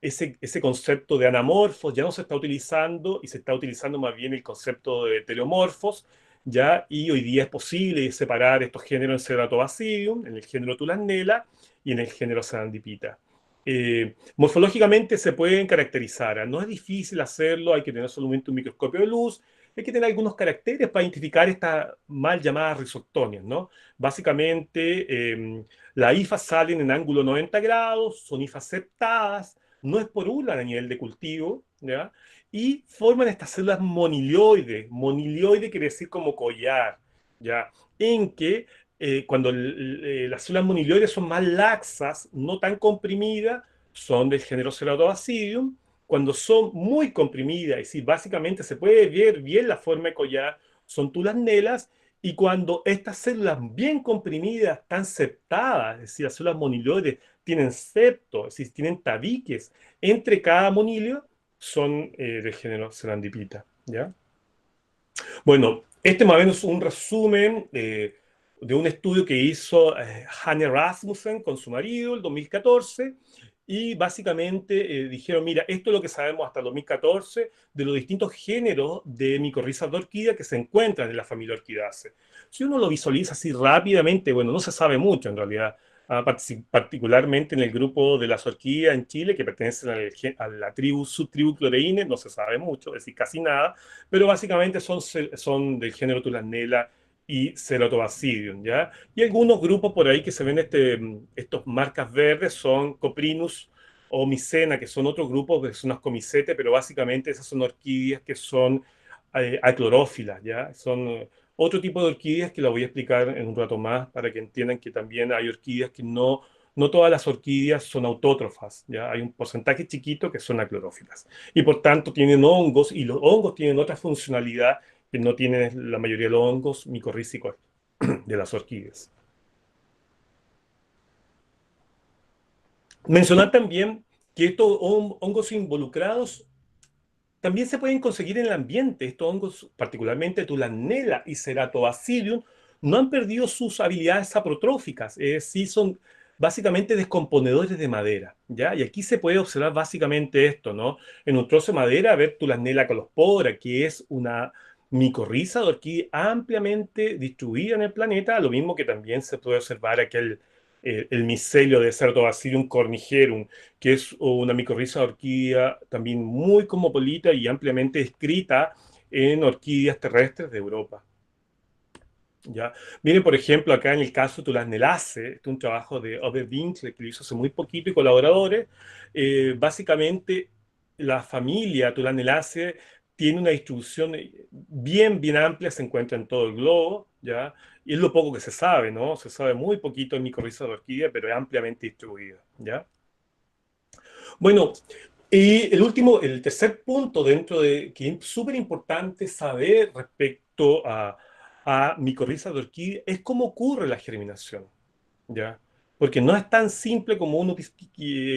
ese concepto de anamorfos ya no se está utilizando y se está utilizando más bien el concepto de teleomorfos, ¿ya? Y hoy día es posible separar estos géneros en Ceratobacillium, en el género Tulasnela y en el género Serendipita. Morfológicamente se pueden caracterizar, ¿ah? No es difícil hacerlo, hay que tener solamente un microscopio de luz, hay que tener algunos caracteres para identificar estas mal llamadas risoctonias, ¿no? Básicamente, las hifas salen en ángulo 90 grados, son hifas septadas, no esporulan a nivel de cultivo, ¿ya? Y forman estas células monilioides. Monilioide quiere decir como collar, ¿ya? En que cuando las células monilioides son más laxas, no tan comprimidas, son del género Ceratobacillium. Cuando son muy comprimidas, es decir, básicamente se puede ver bien la forma de collar, son tulasnelas, y cuando estas células bien comprimidas están septadas, es decir, las células monilioides tienen septo, es decir, tienen tabiques entre cada monilio, son del género Serendipita, ¿ya? Bueno, este más o menos es un resumen de un estudio que hizo Hanne Rasmussen con su marido el 2014 y básicamente dijeron, mira, esto es lo que sabemos hasta el 2014 de los distintos géneros de micorrizas de orquídea que se encuentran en la familia Orchidaceae. Si uno lo visualiza así rápidamente, bueno, no se sabe mucho en realidad, particularmente en el grupo de las orquídeas en Chile que pertenecen a la subtribu Cloreine, no se sabe mucho, es decir, casi nada, pero básicamente son del género Tulasnela y Ceratobacillium, ¿ya? Y algunos grupos por ahí que se ven estos marcas verdes son Coprinus o Micena, que son otros grupos que son unas comicetes, pero básicamente esas son orquídeas que son aclorófilas, ¿ya? Son otro tipo de orquídeas que la voy a explicar en un rato más para que entiendan que también hay orquídeas que no todas las orquídeas son autótrofas, ¿ya? Hay un porcentaje chiquito que son aclorófilas y por tanto tienen hongos y los hongos tienen otra funcionalidad que no tienen la mayoría de los hongos micorrízicos de las orquídeas. Mencionar también que estos hongos involucrados también se pueden conseguir en el ambiente. Estos hongos, particularmente Tulasnela y Ceratobacillium, no han perdido sus habilidades saprotróficas, es decir, son básicamente descomponedores de madera, ¿ya? Y aquí se puede observar básicamente esto, ¿no? En un trozo de madera, ver Tulasnela calospora, que es una micorriza de orquídea ampliamente distribuida en el planeta, lo mismo que también se puede observar aquel, el micelio de Ceratobacillium cornigerum, que es una micorriza de orquídea también muy cosmopolita y ampliamente descrita en orquídeas terrestres de Europa. ¿Ya? Miren, por ejemplo, acá en el caso de Tulasnelaceae, este es un trabajo de Ove Winkler que lo hizo hace muy poquito y colaboradores. Básicamente, la familia Tulasnelaceae tiene una distribución bien amplia, se encuentra en todo el globo, ¿ya? Y es lo poco que se sabe, ¿no? Se sabe muy poquito en micorriza de orquídea, pero es ampliamente distribuida, ¿ya? Bueno, y el tercer punto dentro de que es súper importante saber respecto a micorrizas de orquídea es cómo ocurre la germinación, ¿ya? Porque no es tan simple como uno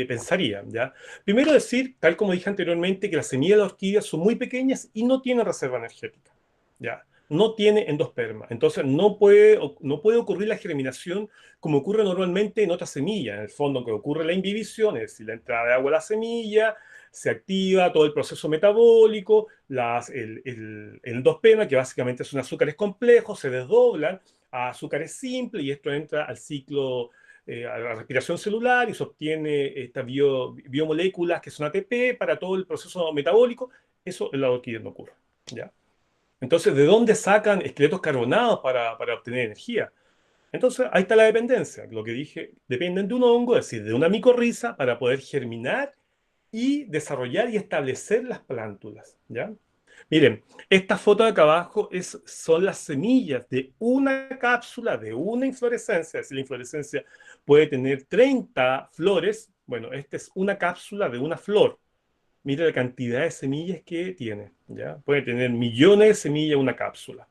pensaría, ¿ya? Primero decir, tal como dije anteriormente, que las semillas de la orquídea son muy pequeñas y no tienen reserva energética, ¿ya? No tiene endosperma. Entonces no puede ocurrir la germinación como ocurre normalmente en otras semillas. En el fondo, que ocurre la imbibición, es decir, la entrada de agua a la semilla, se activa todo el proceso metabólico, el endosperma, que básicamente son azúcares complejos, se desdoblan a azúcares simples y esto entra al ciclo, a la respiración celular y se obtiene estas biomoléculas que son ATP para todo el proceso metabólico. Eso en la orquídea no ocurre, ¿ya? Entonces, ¿de dónde sacan esqueletos carbonados para obtener energía? Entonces, ahí está la dependencia. Lo que dije, dependen de un hongo, es decir, de una micorriza para poder germinar y desarrollar y establecer las plántulas, ¿ya? Miren, esta foto de acá abajo son las semillas de una cápsula, de una inflorescencia. Si la inflorescencia puede tener 30 flores, bueno, esta es una cápsula de una flor. Mira la cantidad de semillas que tiene, ¿ya? Puede tener millones de semillas una cápsula.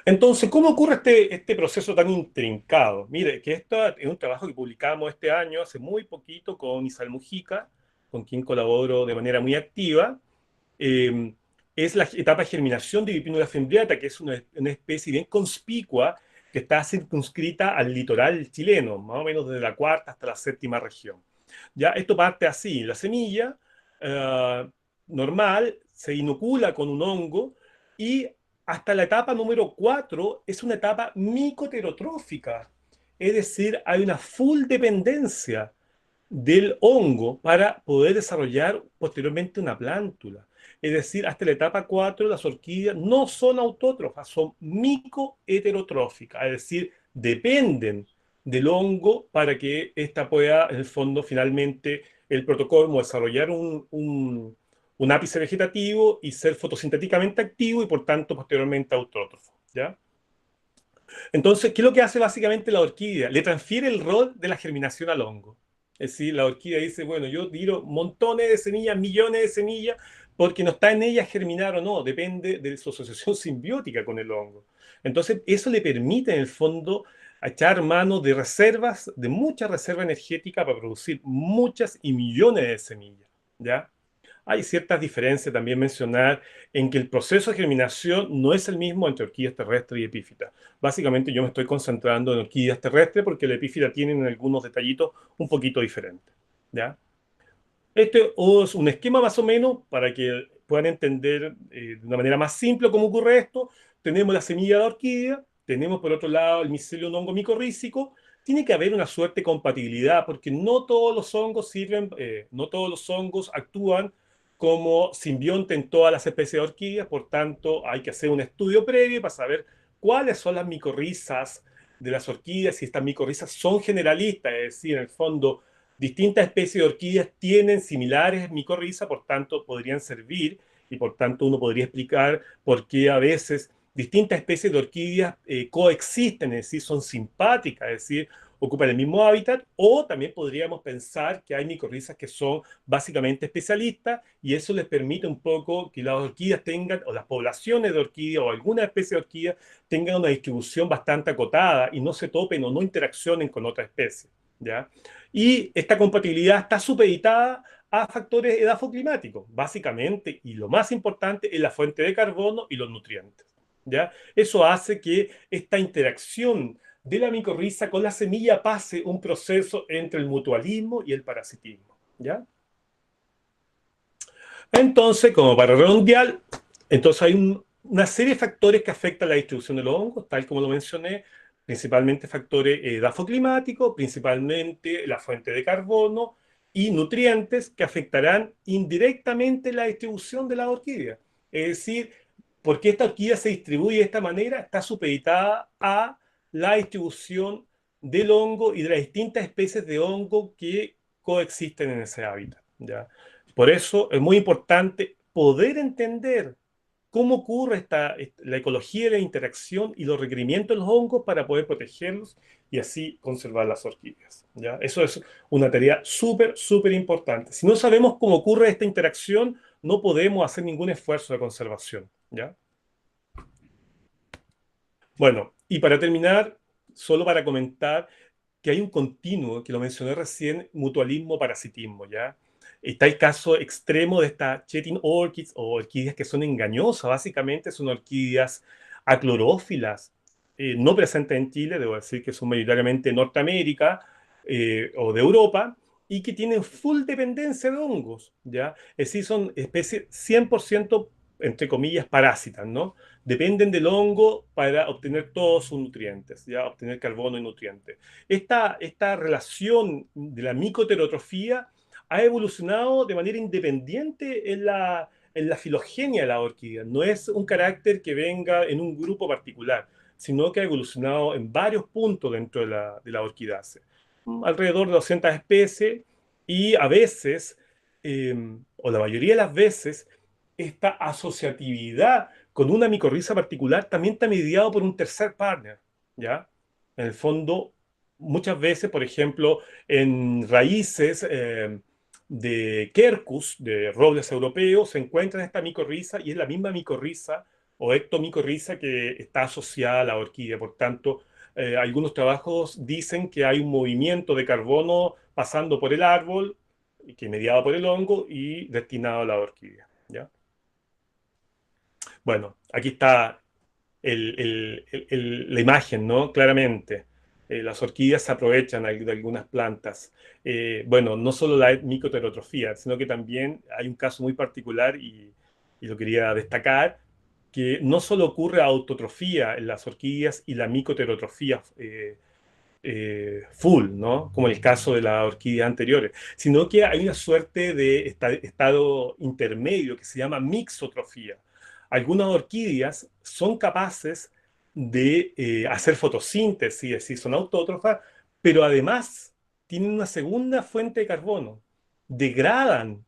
Entonces, ¿cómo ocurre este proceso tan intrincado? Mire, que esto es un trabajo que publicamos este año, hace muy poquito, con Isabel Mujica, con quien colaboro de manera muy activa. eh, es la etapa de germinación de Bipinula fimbriata, que es una especie bien conspicua que está circunscrita al litoral chileno, más o menos desde la cuarta hasta la séptima región. Ya, esto parte así, la semilla eh, normal se inocula con un hongo y hasta la etapa número 4 es una etapa micoterotrófica, es decir, hay una full dependencia del hongo para poder desarrollar posteriormente una plántula. Es decir, hasta la etapa 4 las orquídeas no son autótrofas, son micoheterotróficas, es decir, dependen del hongo para que ésta pueda, en el fondo, finalmente, el protocolo desarrollar un ápice vegetativo y ser fotosintéticamente activo y, por tanto, posteriormente autótrofo. ¿Ya? Entonces, ¿qué es lo que hace básicamente la orquídea? Le transfiere el rol de la germinación al hongo. Es decir, la orquídea dice, bueno, yo tiro montones de semillas, millones de semillas, porque no está en ella germinar o no, depende de su asociación simbiótica con el hongo. Entonces, eso le permite en el fondo echar mano de reservas, de mucha reserva energética para producir muchas y millones de semillas. ¿Ya? Hay ciertas diferencias también mencionar en que el proceso de germinación no es el mismo entre orquídeas terrestres y epífitas. Básicamente yo me estoy concentrando en orquídeas terrestres porque la epífita tienen algunos detallitos un poquito diferentes. ¿Ya? Este es un esquema más o menos para que puedan entender de una manera más simple cómo ocurre esto. Tenemos la semilla de orquídea, tenemos por otro lado el micelio de un hongo micorrícico. Tiene que haber una suerte de compatibilidad porque no todos los hongos sirven, no todos los hongos actúan como simbionte en todas las especies de orquídeas, por tanto hay que hacer un estudio previo para saber cuáles son las micorrizas de las orquídeas, si estas micorrizas son generalistas, es decir, en el fondo distintas especies de orquídeas tienen similares micorrizas, por tanto podrían servir y por tanto uno podría explicar por qué a veces distintas especies de orquídeas coexisten, es decir, son simpáticas, es decir, ocupan el mismo hábitat, o también podríamos pensar que hay micorrizas que son básicamente especialistas y eso les permite un poco que las orquídeas tengan, o las poblaciones de orquídeas o alguna especie de orquídeas tengan una distribución bastante acotada y no se topen o no interaccionen con otras especies. ¿Ya? Y esta compatibilidad está supeditada a factores edafoclimáticos, básicamente, y lo más importante es la fuente de carbono y los nutrientes. ¿Ya? Eso hace que esta interacción de la micorriza con la semilla pase un proceso entre el mutualismo y el parasitismo. ¿Ya? Entonces, como para redondear, entonces hay una serie de factores que afectan la distribución de los hongos, tal como lo mencioné, principalmente factores edafoclimáticos, principalmente la fuente de carbono y nutrientes que afectarán indirectamente la distribución de la orquídea. Es decir, porque esta orquídea se distribuye de esta manera, está supeditada a la distribución del hongo y de las distintas especies de hongo que coexisten en ese hábitat. ¿Ya? Por eso es muy importante poder entender cómo ocurre la ecología de la interacción y los requerimientos de los hongos para poder protegerlos y así conservar las orquídeas. ¿Ya? Eso es una tarea súper, súper importante. Si no sabemos cómo ocurre esta interacción, no podemos hacer ningún esfuerzo de conservación. ¿Ya? Bueno, y para terminar, solo para comentar que hay un continuo, que lo mencioné recién, mutualismo-parasitismo, ¿ya? Está el caso extremo de estas Chetting orchids o orquídeas que son engañosas, básicamente son orquídeas aclorófilas, no presentes en Chile, debo decir que son mayoritariamente de Norteamérica o de Europa, y que tienen full dependencia de hongos, ¿ya? Es decir, son especies 100%, entre comillas, parásitas, ¿no? Dependen del hongo para obtener todos sus nutrientes, ¿ya? Obtener carbono y nutrientes. Esta relación de la micoterotrofía ha evolucionado de manera independiente en la filogenia de la orquídea. No es un carácter que venga en un grupo particular, sino que ha evolucionado en varios puntos dentro de la orquidácea. Alrededor de 200 especies y a veces, o la mayoría de las veces, esta asociatividad con una micorriza particular también está mediado por un tercer partner, ¿ya? En el fondo, muchas veces, por ejemplo, en raíces de quercus, de robles europeos, se encuentra esta micorriza y es la misma micorriza o ectomicorriza que está asociada a la orquídea. Por tanto, algunos trabajos dicen que hay un movimiento de carbono pasando por el árbol, que mediado por el hongo y destinado a la orquídea, ¿ya? Bueno, aquí está la imagen, ¿no? Claramente. Las orquídeas se aprovechan de algunas plantas. Bueno, no solo la micoterotrofía, sino que también hay un caso muy particular y lo quería destacar, que no solo ocurre autotrofía en las orquídeas y la micoterotrofía full, ¿no? Como el caso de las orquídeas anteriores, sino que hay una suerte de estado intermedio que se llama mixotrofía. Algunas orquídeas son capaces de hacer fotosíntesis, es decir, son autótrofas, pero además tienen una segunda fuente de carbono. Degradan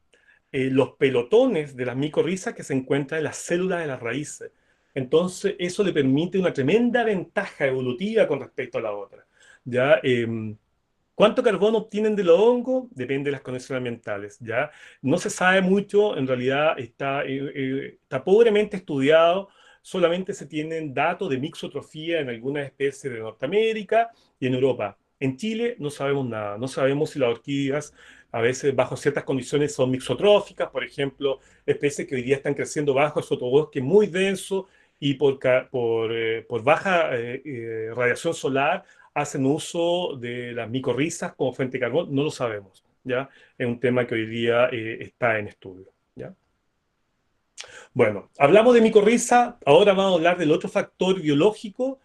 los pelotones de las micorrizas que se encuentran en las células de las raíces. Entonces, eso le permite una tremenda ventaja evolutiva con respecto a la otra. ¿Ya? ¿Cuánto carbono obtienen de los hongos? Depende de las condiciones ambientales, ¿ya? No se sabe mucho, en realidad está pobremente estudiado, solamente se tienen datos de mixotrofía en algunas especies de Norteamérica y en Europa. En Chile no sabemos nada, no sabemos si las orquídeas a veces bajo ciertas condiciones son mixotróficas, por ejemplo, especies que hoy día están creciendo bajo el sotobosque muy denso y por baja radiación solar hacen uso de las micorrizas como fuente de carbón, no lo sabemos, ¿ya? Es un tema que hoy día está en estudio, ¿ya? Bueno, hablamos de micorriza, ahora vamos a hablar del otro factor biológico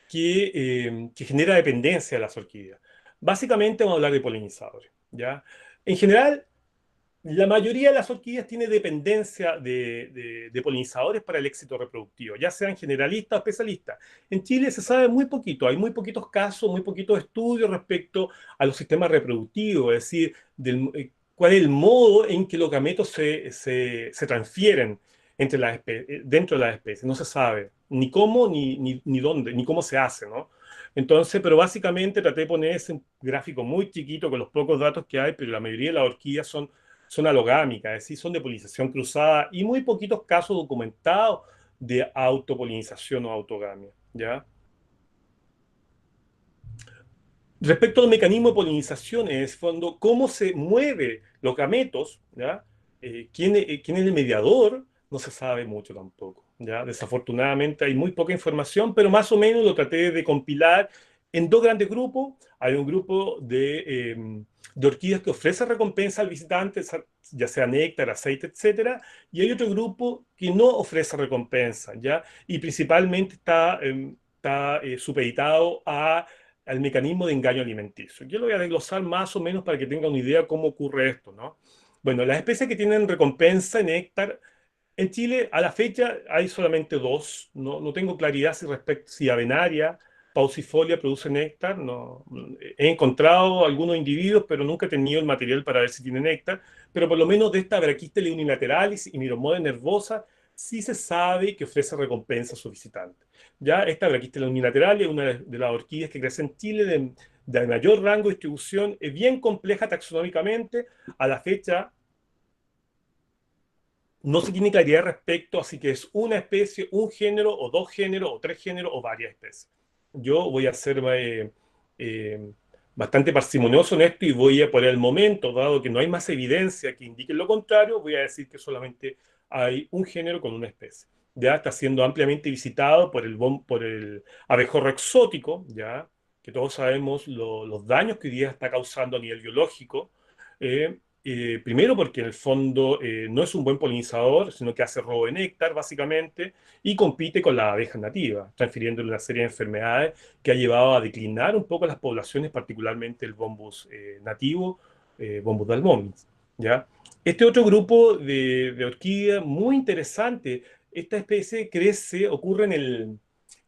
que genera dependencia de las orquídeas. Básicamente vamos a hablar de polinizadores, ¿ya? En general, la mayoría de las orquídeas tiene dependencia de polinizadores para el éxito reproductivo, ya sean generalistas o especialistas. En Chile se sabe muy poquito, hay muy poquitos casos, muy poquitos estudios respecto a los sistemas reproductivos, es decir, cuál es el modo en que los gametos se transfieren dentro de las especies. No se sabe ni cómo, ni dónde, ni cómo se hace, ¿no? Entonces, pero básicamente traté de poner ese gráfico muy chiquito con los pocos datos que hay, pero la mayoría de las orquídeas son alogámicas, es decir, son de polinización cruzada y muy poquitos casos documentados de autopolinización o autogamia, ¿ya? Respecto al mecanismo de polinización, en el fondo, cómo se mueve los gametos, ¿ya? ¿Quién es el mediador? No se sabe mucho tampoco, ¿ya? Desafortunadamente hay muy poca información, pero más o menos lo traté de compilar en dos grandes grupos. Hay un grupo de orquídeas que ofrece recompensa al visitante, ya sea néctar, aceite, etcétera, y hay otro grupo que no ofrece recompensa, ¿ya? Y principalmente está supeditado al mecanismo de engaño alimenticio. Yo lo voy a desglosar más o menos para que tengan una idea de cómo ocurre esto, ¿no? Bueno, las especies que tienen recompensa en néctar, en Chile a la fecha hay solamente dos. No tengo claridad si Avenaria, Paucifolia produce néctar. No, he encontrado algunos individuos, pero nunca he tenido el material para ver si tiene néctar. Pero por lo menos de esta Brachysteles unilateralis y Myromode nervosa, sí se sabe que ofrece recompensa a sus visitantes. Ya esta Brachysteles unilateralis es una de las orquídeas que crece en Chile de mayor rango de distribución, es bien compleja taxonómicamente. A la fecha no se tiene claridad respecto a si que es una especie, un género, o dos géneros, o tres géneros, o varias especies. Yo voy a ser eh, bastante parsimonioso en esto y voy a, por el momento, dado que no hay más evidencia que indique lo contrario, voy a decir que solamente hay un género con una especie. Ya está siendo ampliamente visitado por el abejorro exótico, ya que todos sabemos los daños que hoy día está causando a nivel biológico. Primero porque en el fondo no es un buen polinizador, sino que hace robo de néctar, básicamente, y compite con las abejas nativas, transfiriéndole una serie de enfermedades que ha llevado a declinar un poco las poblaciones, particularmente el bombus nativo, Bombus dalmonis, ¿ya? Este otro grupo de orquídea muy interesante, esta especie crece, ocurre en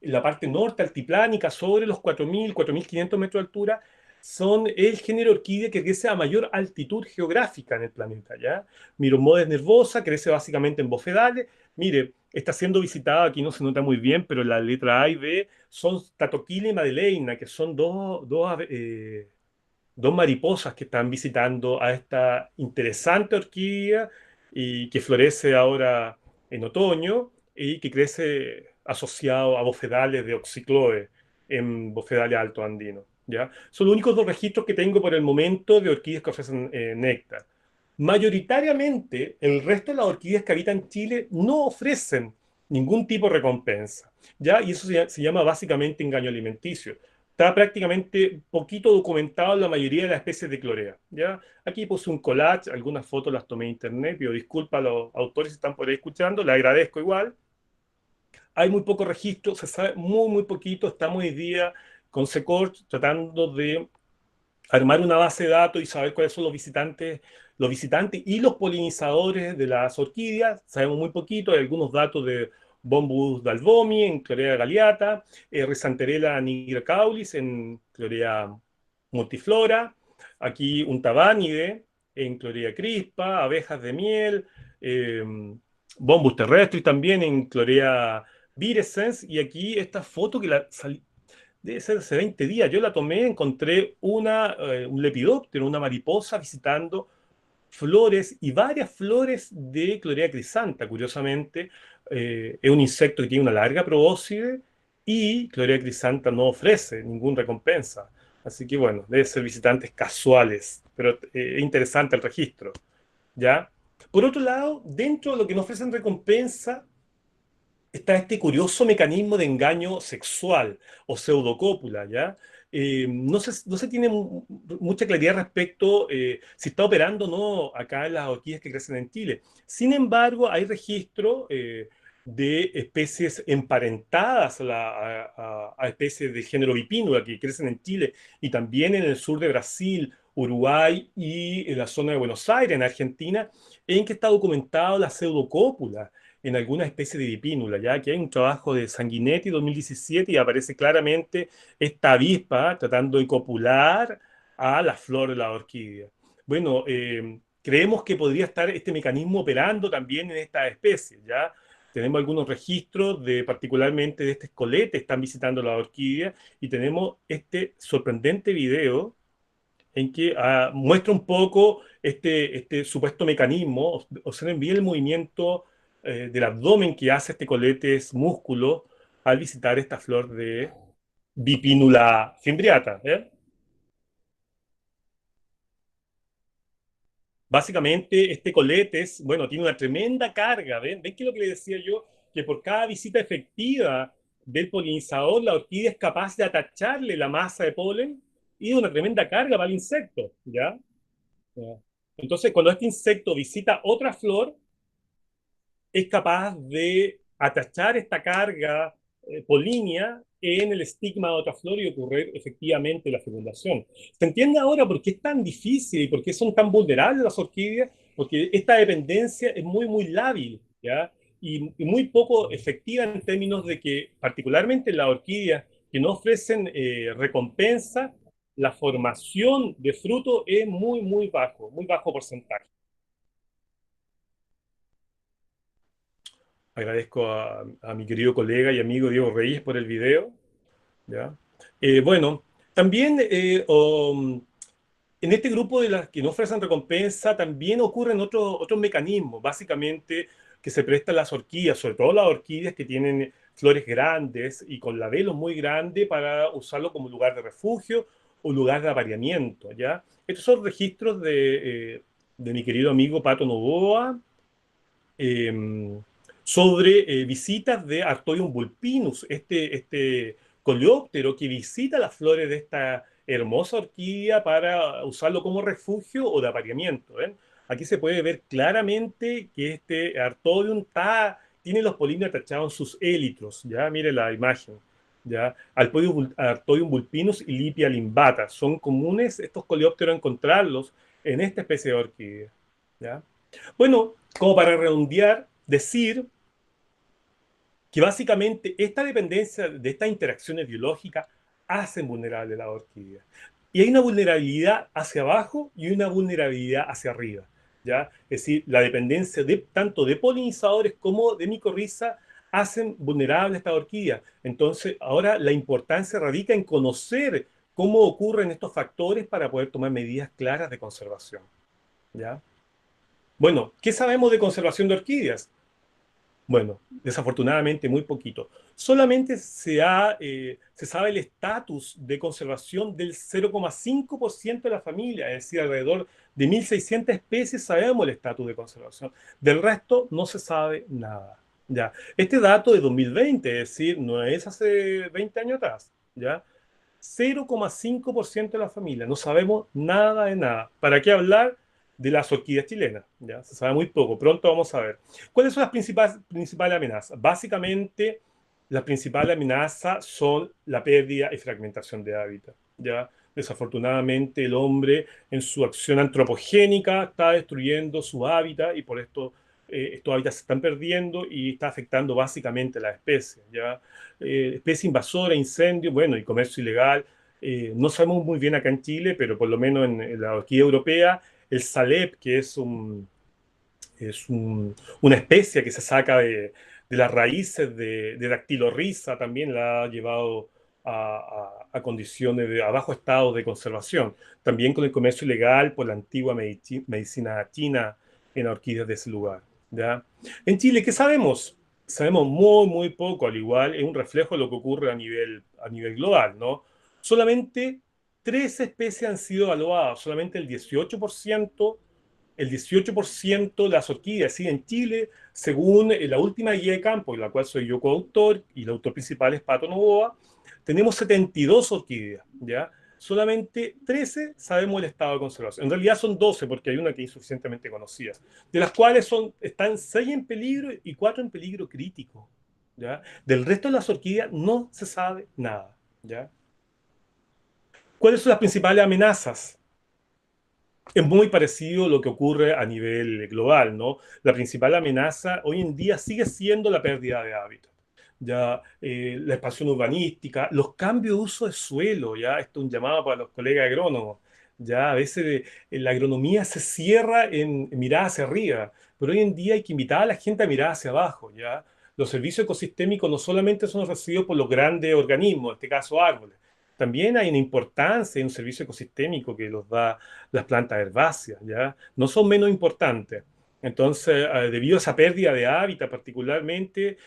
la parte norte altiplánica, sobre los 4.000, 4.500 metros de altura, son el género orquídea que crece a mayor altitud geográfica en el planeta, ¿ya? Miromodes nervosa crece básicamente en bofedales. Mire, está siendo visitada, aquí no se nota muy bien, pero la letra A y B son Tatoquila y Madeleina, que son dos mariposas que están visitando a esta interesante orquídea y que florece ahora en otoño y que crece asociado a bofedales de oxicloe en bofedales alto andino. ¿Ya? Son los únicos dos registros que tengo por el momento de orquídeas que ofrecen néctar. Mayoritariamente, el resto de las orquídeas que habitan Chile no ofrecen ningún tipo de recompensa, ¿ya? Y eso se llama básicamente engaño alimenticio. Está prácticamente poquito documentado en la mayoría de las especies de clorea, ¿ya? Aquí puse un collage, algunas fotos las tomé en internet, pido disculpas a los autores si están por ahí escuchando, les agradezco igual. Hay muy poco registro, se sabe muy, muy poquito. Estamos hoy día con Secorch tratando de armar una base de datos y saber cuáles son los visitantes y los polinizadores de las orquídeas. Sabemos muy poquito, hay algunos datos de Bombus dalbomi en Clorea galeata, Rhizancterella nigricaulis en Clorea multiflora, aquí un tabánide en Clorea crispa, abejas de miel, eh, Bombus terrestris también en Clorea virescens, y aquí esta foto que debe ser hace 20 días. Yo la tomé, encontré un lepidóptero, una mariposa visitando flores y varias flores de Clorea crisanta. Curiosamente, es un insecto que tiene una larga probóscide y Clorea crisanta no ofrece ninguna recompensa. Así que bueno, debe ser visitantes casuales, pero es interesante el registro, ¿ya? Por otro lado, dentro de lo que no ofrecen recompensa, está este curioso mecanismo de engaño sexual o pseudocópula, ¿ya? No se tiene mucha claridad respecto si está operando o no acá en las orquídeas que crecen en Chile. Sin embargo, hay registro de especies emparentadas a especies de género Bipinula que crecen en Chile y también en el sur de Brasil, Uruguay y en la zona de Buenos Aires, en Argentina, en que está documentado la pseudocópula en alguna especie de dipínula, ya que hay un trabajo de Sanguinetti 2017 y aparece claramente esta avispa tratando de copular a la flor de la orquídea. Bueno, creemos que podría estar este mecanismo operando también en esta especie, ¿ya? Tenemos algunos registros de particularmente de este escolete, están visitando la orquídea y tenemos este sorprendente video en que muestra un poco este supuesto mecanismo. Observen bien el movimiento del abdomen que hace este coletes músculo al visitar esta flor de Bipinula fimbriata, ¿eh? Básicamente, este coletes, bueno, tiene una tremenda carga. ¿Ven qué es lo que le decía yo? Que por cada visita efectiva del polinizador, la orquídea es capaz de atacharle la masa de polen y de una tremenda carga para el insecto, ¿ya? Ya. Entonces, cuando este insecto visita otra flor, es capaz de atachar esta carga polínea en el estigma de otra flor y ocurrir efectivamente la fecundación. ¿Se entiende ahora por qué es tan difícil y por qué son tan vulnerables las orquídeas? Porque esta dependencia es muy, muy lábil, ¿ya? Y muy poco efectiva en términos de que, particularmente en las orquídeas que no ofrecen recompensa, la formación de fruto es muy, muy bajo porcentaje. Agradezco a mi querido colega y amigo Diego Reyes por el video, ¿ya? Bueno, también en este grupo de las que no ofrecen recompensa también ocurren otros mecanismos, básicamente que se prestan las orquídeas, sobre todo las orquídeas que tienen flores grandes y con labelos muy grandes para usarlo como lugar de refugio o lugar de apareamiento, ¿ya? Estos son registros de mi querido amigo Pato Novoa, eh, sobre visitas de Artoium vulpinus, este coleóptero que visita las flores de esta hermosa orquídea para usarlo como refugio o de apareamiento. ¿Ven? Aquí se puede ver claramente que este Artoium tiene los polinos atachados en sus élitros. ¿Ya? Mire la imagen. ¿Ya? Artoium vulpinus y Lipia limbata. Son comunes estos coleópteros encontrarlos en esta especie de orquídea. ¿Ya? Bueno, como para redondear, decir que básicamente esta dependencia de estas interacciones biológicas hacen vulnerable la orquídea. Y hay una vulnerabilidad hacia abajo y una vulnerabilidad hacia arriba, ¿ya? Es decir, la dependencia de, tanto de polinizadores como de micorriza hacen vulnerable esta orquídea. Entonces, ahora la importancia radica en conocer cómo ocurren estos factores para poder tomar medidas claras de conservación, ¿ya? Bueno, ¿qué sabemos de conservación de orquídeas? Bueno, desafortunadamente muy poquito. Solamente se sabe el estatus de conservación del 0,5% de la familia, es decir, alrededor de 1.600 especies sabemos el estatus de conservación. Del resto no se sabe nada. ¿Ya? Este dato de 2020, es decir, no es hace 20 años atrás. ¿Ya? 0,5% de la familia. No sabemos nada de nada. ¿Para qué hablar de las orquídeas chilenas? Ya se sabe muy poco. Pronto vamos a ver. ¿Cuáles son las principales amenazas? Básicamente, las principales amenazas son la pérdida y fragmentación de hábitat. ¿Ya? Desafortunadamente, el hombre en su acción antropogénica está destruyendo su hábitat y por esto estos hábitats se están perdiendo y está afectando básicamente a las especies. ¿Ya? Especie invasora, incendio, bueno, y comercio ilegal. No sabemos muy bien acá en Chile, pero por lo menos en la orquídea europea, el salep, que una especie que se saca de las raíces de Dactylorhiza, también la ha llevado a condiciones a bajo estado de conservación. También con el comercio ilegal por la antigua medicina china en orquídeas de ese lugar. ¿Ya? En Chile, ¿qué sabemos? Sabemos muy, muy poco, al igual, es un reflejo de lo que ocurre a nivel global, ¿no? Solamente 3 especies han sido evaluadas, solamente el 18% de las orquídeas, sí, en Chile, según la última guía de campo, en la cual soy yo coautor, y el autor principal es Pato Novoa, tenemos 72 orquídeas, ¿ya? Solamente 13 sabemos el estado de conservación. En realidad son 12 porque hay una que es insuficientemente conocida, de las cuales están 6 en peligro y 4 en peligro crítico, ¿ya? Del resto de las orquídeas no se sabe nada, ¿ya? ¿Cuáles son las principales amenazas? Es muy parecido a lo que ocurre a nivel global, ¿no? La principal amenaza hoy en día sigue siendo la pérdida de hábitat. Ya la expansión urbanística, los cambios de uso de suelo, ya esto es un llamado para los colegas agrónomos. Ya a veces la agronomía se cierra en mirar hacia arriba, pero hoy en día hay que invitar a la gente a mirar hacia abajo, ya. Los servicios ecosistémicos no solamente son ofrecidos por los grandes organismos, en este caso árboles, también hay una importancia, hay un servicio ecosistémico que los da las plantas herbáceas, ¿ya? No son menos importantes. Entonces, debido a esa pérdida de hábitat particularmente,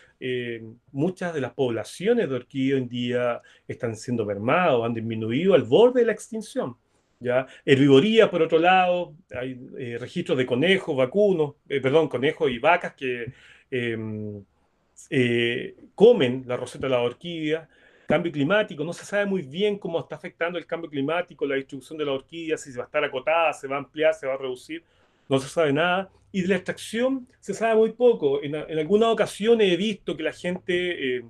muchas de las poblaciones de orquídea hoy en día están siendo mermadas o han disminuido al borde de la extinción. ¿Ya? Herbivoría, por otro lado, hay registros de conejos, vacunos, perdón, conejos y vacas que eh, comen la roseta de la orquídea. Cambio climático, no se sabe muy bien cómo está afectando el cambio climático, la distribución de la orquídea, si va a estar acotada, se va a ampliar, se va a reducir, no se sabe nada. Y de la extracción se sabe muy poco. En algunas ocasiones he visto que la gente,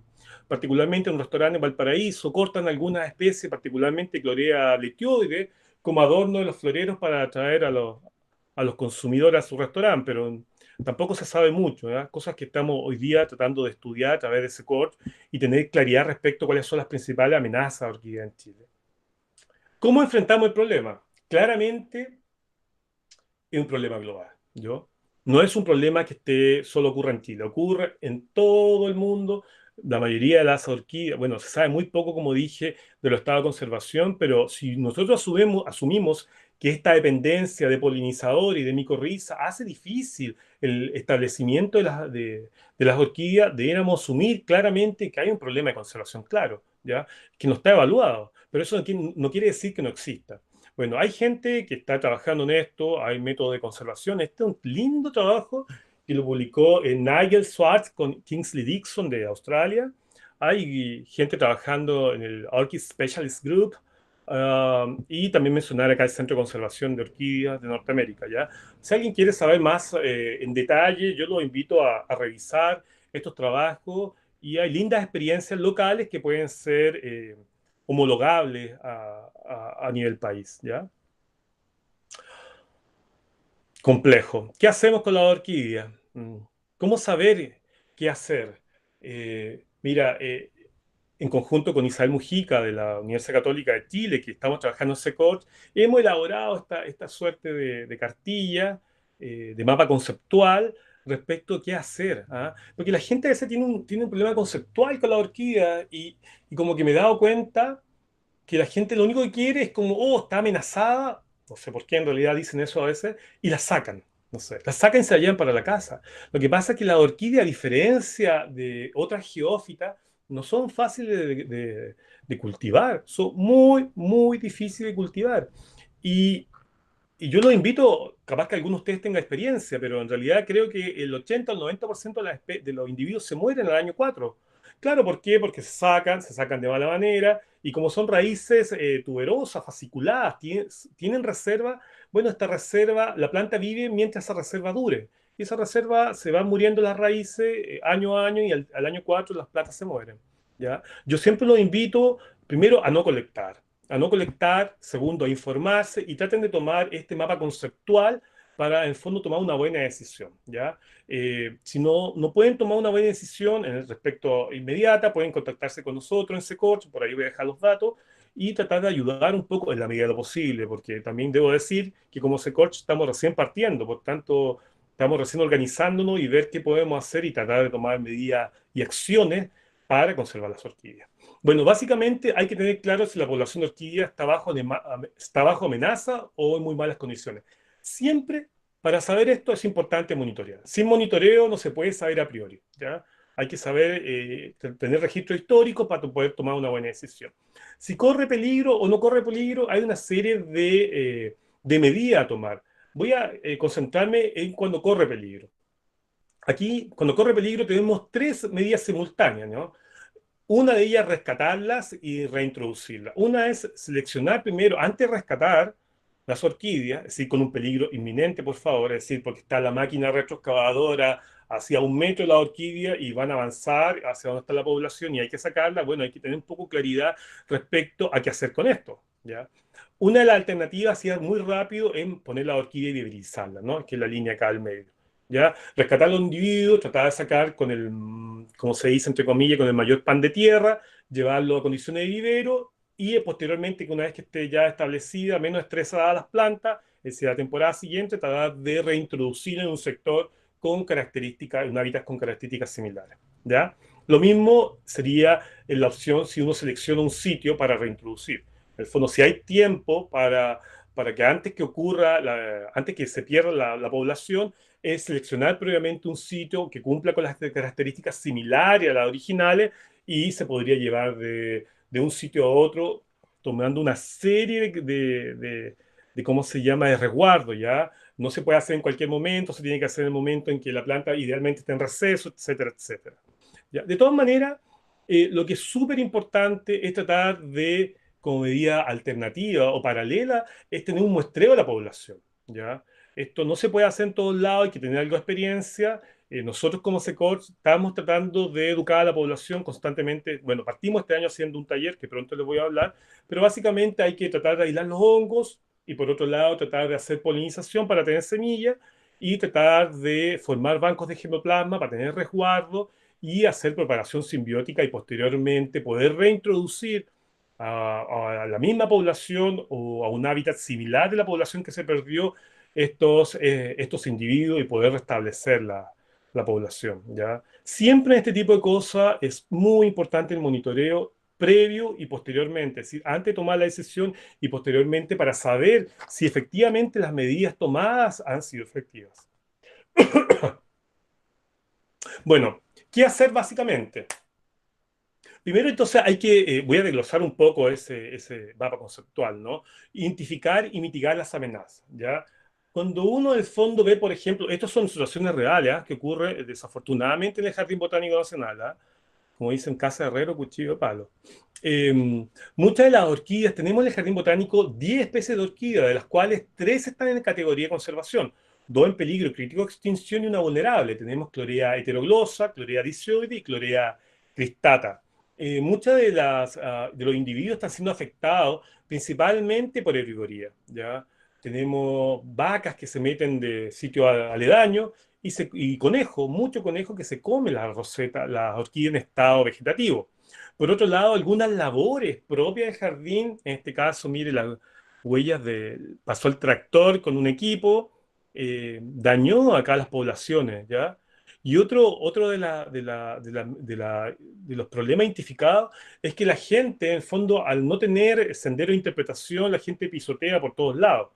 particularmente en un restaurante en Valparaíso, cortan algunas especies, particularmente Clorea letioide, como adorno de los floreros para atraer a los consumidores a su restaurante, pero tampoco se sabe mucho, ¿verdad? Cosas que estamos hoy día tratando de estudiar a través de ese corte y tener claridad respecto a cuáles son las principales amenazas de orquídea en Chile. ¿Cómo enfrentamos el problema? Claramente es un problema global. ¿Yo? No es un problema que solo ocurra en Chile, ocurre en todo el mundo. La mayoría de las orquídeas, bueno, se sabe muy poco, como dije, de los estados de conservación, pero si nosotros asumimos que esta dependencia de polinizador y de micorriza hace difícil el establecimiento de las orquídeas, deberíamos asumir claramente que hay un problema de conservación claro, ¿ya? Que no está evaluado, pero eso no quiere decir que no exista. Bueno, hay gente que está trabajando en esto, hay métodos de conservación. Este es un lindo trabajo que lo publicó Nigel Swartz con Kingsley Dixon de Australia. Hay gente trabajando en el Orchid Specialist Group y también mencionar acá el Centro de Conservación de Orquídeas de Norteamérica, ¿ya? Si alguien quiere saber más en detalle, yo lo invito a revisar estos trabajos y hay lindas experiencias locales que pueden ser homologables a nivel país, ¿ya? Complejo. ¿Qué hacemos con la orquídea? ¿Cómo saber qué hacer? Mira, en conjunto con Isabel Mujica de la Universidad Católica de Chile, que estamos trabajando en SECORCH, hemos elaborado esta suerte de cartilla, de mapa conceptual respecto a qué hacer. ¿Ah? Porque la gente a veces tiene un problema conceptual con la orquídea y como que me he dado cuenta que la gente lo único que quiere es como, oh, está amenazada, no sé por qué en realidad dicen eso a veces, y la sacan. No sé, la sacan y se la llevan para la casa. Lo que pasa es que la orquídea, a diferencia de otras geófitas, no son fáciles de cultivar, son muy, muy difíciles de cultivar. Y, y yo los invito, capaz que algunos de ustedes tengan experiencia, pero en realidad creo que el 80 o el 90% de los individuos se mueren al año 4. Claro, ¿por qué? Porque se sacan de mala manera, y como son raíces tuberosas, fasciculadas, tienen reserva, bueno, esta reserva, la planta vive mientras esa reserva dure. Y esa reserva se van muriendo las raíces año a año, y al año 4 las plantas se mueren. ¿Ya? Yo siempre los invito, primero, a no colectar, segundo, a informarse, y traten de tomar este mapa conceptual para, en el fondo, tomar una buena decisión, ¿ya? Si no pueden tomar una buena decisión en el respecto inmediata, pueden contactarse con nosotros en Secoch, por ahí voy a dejar los datos, y tratar de ayudar un poco en la medida de lo posible, porque también debo decir que como Secoch estamos recién partiendo, por tanto, estamos recién organizándonos y ver qué podemos hacer y tratar de tomar medidas y acciones para conservar las orquídeas. Bueno, básicamente hay que tener claro si la población de orquídea está bajo amenaza o en muy malas condiciones. Siempre, para saber esto, es importante monitorear. Sin monitoreo no se puede saber a priori, ¿ya? Hay que saber tener registro histórico para poder tomar una buena decisión. Si corre peligro o no corre peligro, hay una serie de medidas a tomar. Voy a concentrarme en cuando corre peligro. Aquí, cuando corre peligro, tenemos tres medidas simultáneas, ¿no? Una de ellas, rescatarlas y reintroducirlas. Una es seleccionar primero, antes de rescatar las orquídeas, es decir, con un peligro inminente, por favor, es decir, porque está la máquina retroexcavadora hacia 1 metro de la orquídea y van a avanzar hacia donde está la población y hay que sacarla. Bueno, hay que tener un poco claridad respecto a qué hacer con esto, ¿ya? Una de las alternativas, así muy rápido, es poner la orquídea y viabilizarla, ¿no? Que es la línea acá al medio. ¿Ya? Rescatar a los individuos, tratar de sacar con el, como se dice, entre comillas, con el mayor pan de tierra, llevarlo a condiciones de vivero y posteriormente, que una vez que esté ya establecida, menos estresada las plantas, es decir, la temporada siguiente, tratar de reintroducir en un sector con características, un hábitat con características similares. ¿Ya? Lo mismo sería en la opción si uno selecciona un sitio para reintroducir. En el fondo, si hay tiempo para que antes que ocurra, antes que se pierda la población, es seleccionar previamente un sitio que cumpla con las características similares a las originales y se podría llevar de un sitio a otro tomando una serie de ¿cómo se llama?, de resguardo, ¿ya? No se puede hacer en cualquier momento, se tiene que hacer en el momento en que la planta idealmente esté en receso, etcétera, etcétera. ¿Ya? De todas maneras, lo que es súper importante es tratar de, como medida alternativa o paralela, es tener un muestreo de la población, ¿ya? Esto no se puede hacer en todos lados, hay que tener algo de experiencia. Nosotros como SECOR estamos tratando de educar a la población constantemente. Bueno, partimos este año haciendo un taller que pronto les voy a hablar, pero básicamente hay que tratar de aislar los hongos y por otro lado tratar de hacer polinización para tener semillas y tratar de formar bancos de gemoplasma para tener resguardo y hacer propagación simbiótica y posteriormente poder reintroducir a la misma población o a un hábitat similar de la población que se perdió estos individuos y poder restablecer la población, ¿ya? Siempre en este tipo de cosas es muy importante el monitoreo previo y posteriormente, es decir, antes de tomar la decisión y posteriormente para saber si efectivamente las medidas tomadas han sido efectivas. Bueno, ¿qué hacer básicamente? Primero, entonces, voy a desglosar un poco ese mapa conceptual, ¿no? Identificar y mitigar las amenazas, ¿ya? Cuando uno, en el fondo, ve, por ejemplo, estas son situaciones reales, ¿ah?, que ocurren desafortunadamente en el Jardín Botánico Nacional, ¿ah? Como dicen, casa de herrero, cuchillo de palo. Muchas de las orquídeas, tenemos en el Jardín Botánico 10 especies de orquídeas, de las cuales 3 están en categoría de conservación, 2 en peligro crítico de extinción y una vulnerable. Tenemos Chlorea heteroglossa, Chlorea dicioide y Chlorea cristata. Muchas de los individuos están siendo afectados principalmente por herbivoría, ¿ya? Tenemos vacas que se meten de sitio aledaño y conejo, mucho conejo que se come la roseta, la orquídea en estado vegetativo. Por otro lado, algunas labores propias del jardín, en este caso, mire las huellas pasó el tractor con un equipo, dañó acá las poblaciones, ¿ya? Y otro de los problemas identificados es que la gente, en el fondo, al no tener sendero de interpretación, la gente pisotea por todos lados,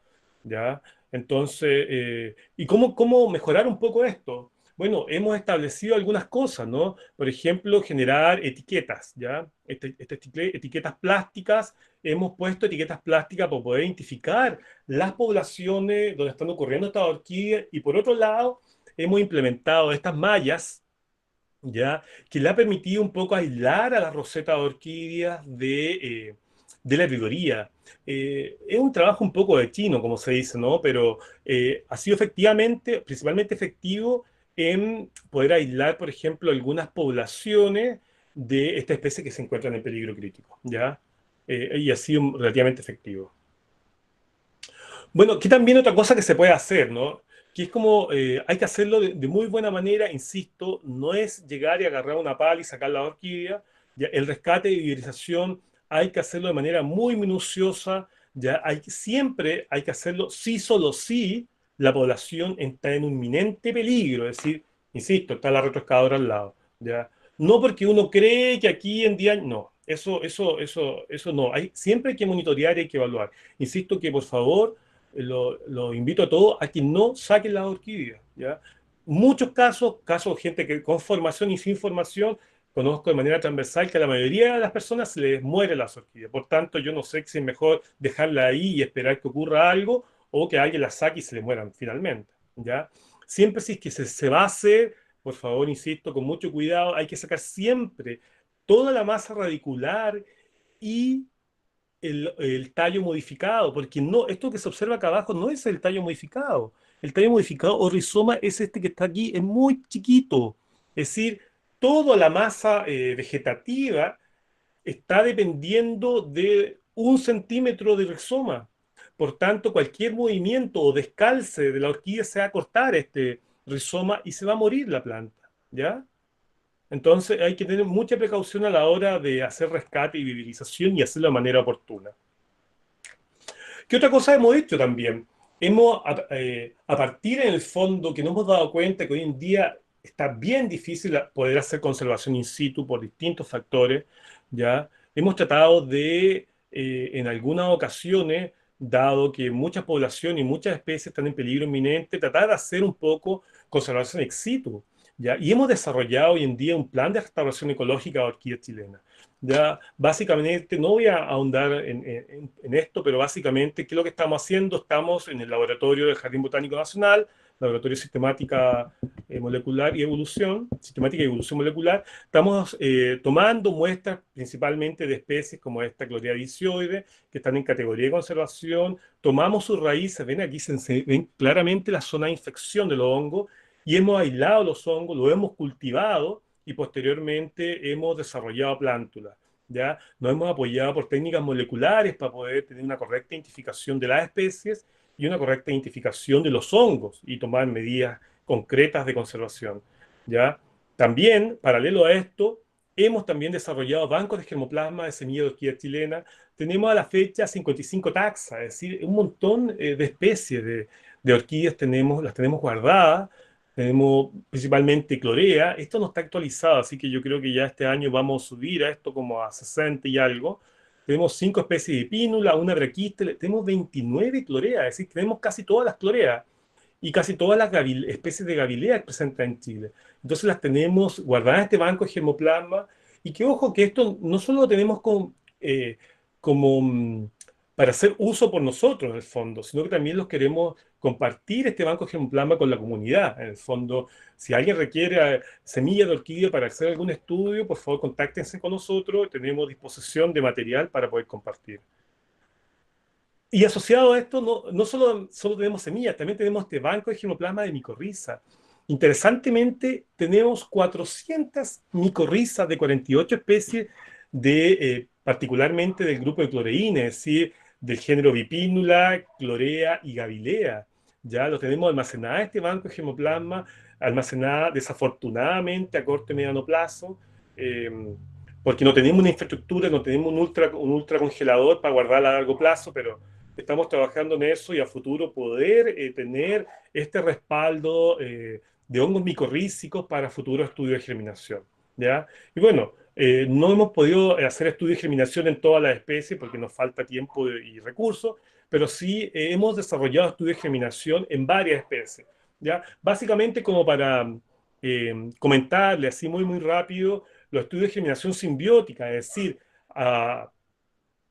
¿ya? Entonces, ¿y cómo mejorar un poco esto? Bueno, hemos establecido algunas cosas, ¿no? Por ejemplo, generar etiquetas, ¿ya? Etiquetas plásticas. Hemos puesto etiquetas plásticas para poder identificar las poblaciones donde están ocurriendo estas orquídeas. Y por otro lado, hemos implementado estas mallas, ¿ya? Que le ha permitido un poco aislar a las rosetas de orquídeas de la herbivoría. Es un trabajo un poco de chino, como se dice, ¿no? Pero ha sido efectivamente, principalmente efectivo en poder aislar, por ejemplo, algunas poblaciones de esta especie que se encuentran en peligro crítico, ¿ya? Y ha sido relativamente efectivo. Bueno, que también otra cosa que se puede hacer, ¿no? Que es como, hay que hacerlo de muy buena manera, insisto, no es llegar y agarrar una pala y sacar la orquídea. Ya, el rescate y viverización hay que hacerlo de manera muy minuciosa, ya siempre hay que hacerlo sí, solo sí la población está en un inminente peligro, es decir, insisto, está la retroexcavadora al lado, ya. No porque uno cree que aquí en día, no, eso no, siempre hay que monitorear y hay que evaluar. Insisto que por favor lo invito a todos a que no saquen las orquídeas, ¿ya? Muchos casos de gente que con formación y sin formación, conozco de manera transversal que a la mayoría de las personas se les mueren las orquídeas. Por tanto, yo no sé si es mejor dejarla ahí y esperar que ocurra algo o que alguien la saque y se le mueran finalmente, ¿ya? Siempre si es que se va a hacer, por favor, insisto, con mucho cuidado, hay que sacar siempre toda la masa radicular y el tallo modificado, porque no, esto que se observa acá abajo no es el tallo modificado. El tallo modificado o rizoma es este que está aquí, es muy chiquito. Es decir, toda la masa vegetativa está dependiendo de 1 centímetro de rizoma. Por tanto, cualquier movimiento o descalce de la orquídea se va a cortar este rizoma y se va a morir la planta, ¿ya? Entonces hay que tener mucha precaución a la hora de hacer rescate y viverización y hacerlo de manera oportuna. ¿Qué otra cosa hemos hecho también? A partir en el fondo que nos hemos dado cuenta que hoy en día está bien difícil poder hacer conservación in situ por distintos factores, ¿ya? Hemos tratado de, en algunas ocasiones, dado que muchas poblaciones y muchas especies están en peligro inminente, tratar de hacer un poco conservación ex situ, ¿ya? Y hemos desarrollado hoy en día un plan de restauración ecológica de orquídeas chilenas. Ya, básicamente, no voy a ahondar en esto, pero básicamente, ¿qué es lo que estamos haciendo? Estamos en el laboratorio del Jardín Botánico Nacional, laboratorio de molecular y evolución, sistemática y evolución molecular. Estamos tomando muestras principalmente de especies como esta Clorea dicioide, que están en categoría de conservación. Tomamos sus raíces, ven aquí, se ven claramente la zona de infección de los hongos, y hemos aislado los hongos, los hemos cultivado y posteriormente hemos desarrollado plántulas. ¿Ya? Nos hemos apoyado por técnicas moleculares para poder tener una correcta identificación de las especies y una correcta identificación de los hongos y tomar medidas concretas de conservación. ¿Ya? También, paralelo a esto, hemos también desarrollado bancos de germoplasma de semillas de orquídea chilena. Tenemos a la fecha 55 taxas, es decir, un montón de especies de orquídeas las tenemos guardadas. Tenemos principalmente clorea. Esto no está actualizado, así que yo creo que ya este año vamos a subir a esto como a 60 y algo. Tenemos 5 especies de pínula, una braquístele, tenemos 29 cloreas, es decir, tenemos casi todas las cloreas y casi todas las especies de gavilea presentes en Chile. Entonces las tenemos guardadas en este banco de germoplasma y que ojo que esto no solo lo tenemos como para hacer uso por nosotros en el fondo, sino que también los queremos compartir este banco de germoplasma con la comunidad. En el fondo, si alguien requiere semillas de orquídea para hacer algún estudio, por favor contáctense con nosotros, tenemos disposición de material para poder compartir. Y asociado a esto, no solo tenemos semillas, también tenemos este banco de germoplasma de micorriza. Interesantemente, tenemos 400 micorrizas de 48 especies, particularmente del grupo de cloreína, es decir, del género Bipínula, Clorea y Gavilea. Ya lo tenemos almacenado este banco de germoplasma. almacenada desafortunadamente a corto y mediano plazo, porque no tenemos una infraestructura, no tenemos un ultra congelador para guardarla a largo plazo, pero estamos trabajando en eso y a futuro poder tener este respaldo de hongos micorrízicos para futuros estudios de germinación. ¿Ya? Y bueno, no hemos podido hacer estudios de germinación en todas las especies porque nos falta tiempo y recursos, pero sí hemos desarrollado estudios de germinación en varias especies. ¿Ya? Básicamente como para comentarle así muy, muy rápido, los estudios de germinación simbiótica, es decir,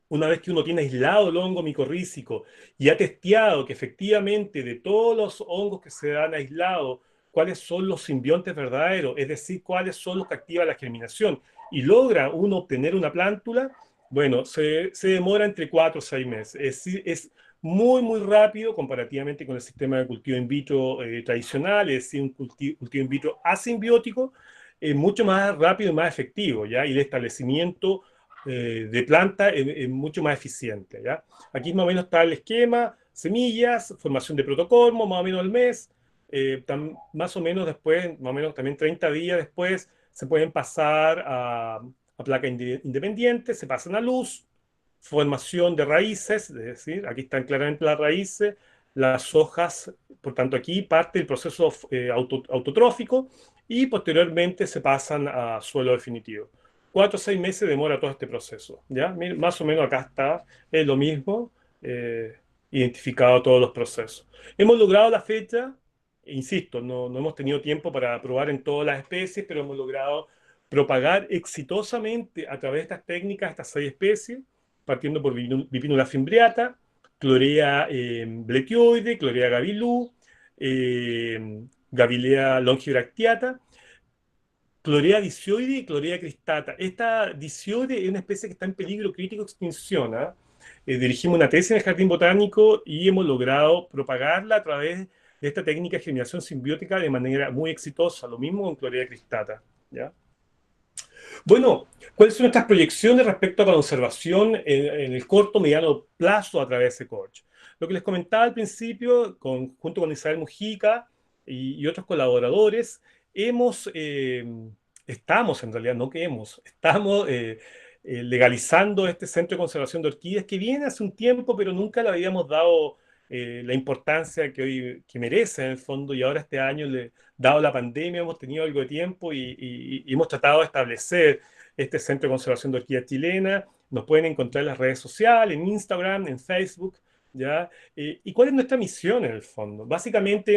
una vez que uno tiene aislado el hongo micorrícico y ha testeado que efectivamente de todos los hongos que se han aislado, cuáles son los simbiontes verdaderos, es decir, cuáles son los que activan la germinación, y logra uno obtener una plántula, bueno, se demora entre 4 o 6 meses. Es decir, es muy, muy rápido comparativamente con el sistema de cultivo in vitro tradicional, es decir, un cultivo in vitro asimbiótico, mucho más rápido y más efectivo, ¿ya? Y el establecimiento de planta es mucho más eficiente, ¿ya? Aquí más o menos está el esquema, semillas, formación de protocormo, más o menos al mes, más o menos después, más o menos también 30 días después, se pueden pasar a placa independiente, se pasan a luz, formación de raíces, es decir, aquí están claramente las raíces, las hojas, por tanto aquí parte el proceso autotrófico y posteriormente se pasan a suelo definitivo. 4 o 6 meses demora todo este proceso, ¿ya? Más o menos acá está, es lo mismo, eh, identificado todos los procesos. Hemos logrado la fecha, insisto, no hemos tenido tiempo para probar en todas las especies, pero hemos logrado propagar exitosamente a través de estas técnicas estas 6 especies, partiendo por Bipinula fimbriata, Chlorea bletioide, Chlorea gabilú, Gavilea longibractiata, Chlorea dicioide y Chlorea cristata. Esta dicioide es una especie que está en peligro crítico de extinción, ¿ah? Dirigimos una tesis en el Jardín Botánico y hemos logrado propagarla a través de esta técnica de germinación simbiótica de manera muy exitosa. Lo mismo con Chlorea cristata, ¿ya? Bueno, ¿cuáles son nuestras proyecciones respecto a la conservación en el corto, mediano plazo a través de Corch? Lo que les comentaba al principio, junto con Isabel Mujica y otros colaboradores, hemos, estamos en realidad, no que hemos, estamos legalizando este centro de conservación de orquídeas que viene hace un tiempo, pero nunca le habíamos dado la importancia que hoy que merece en el fondo, y ahora este año dado la pandemia, hemos tenido algo de tiempo y hemos tratado de establecer este Centro de Conservación de Orquídeas Chilena. Nos pueden encontrar en las redes sociales, en Instagram, en Facebook, ¿ya? ¿Y cuál es nuestra misión en el fondo? Básicamente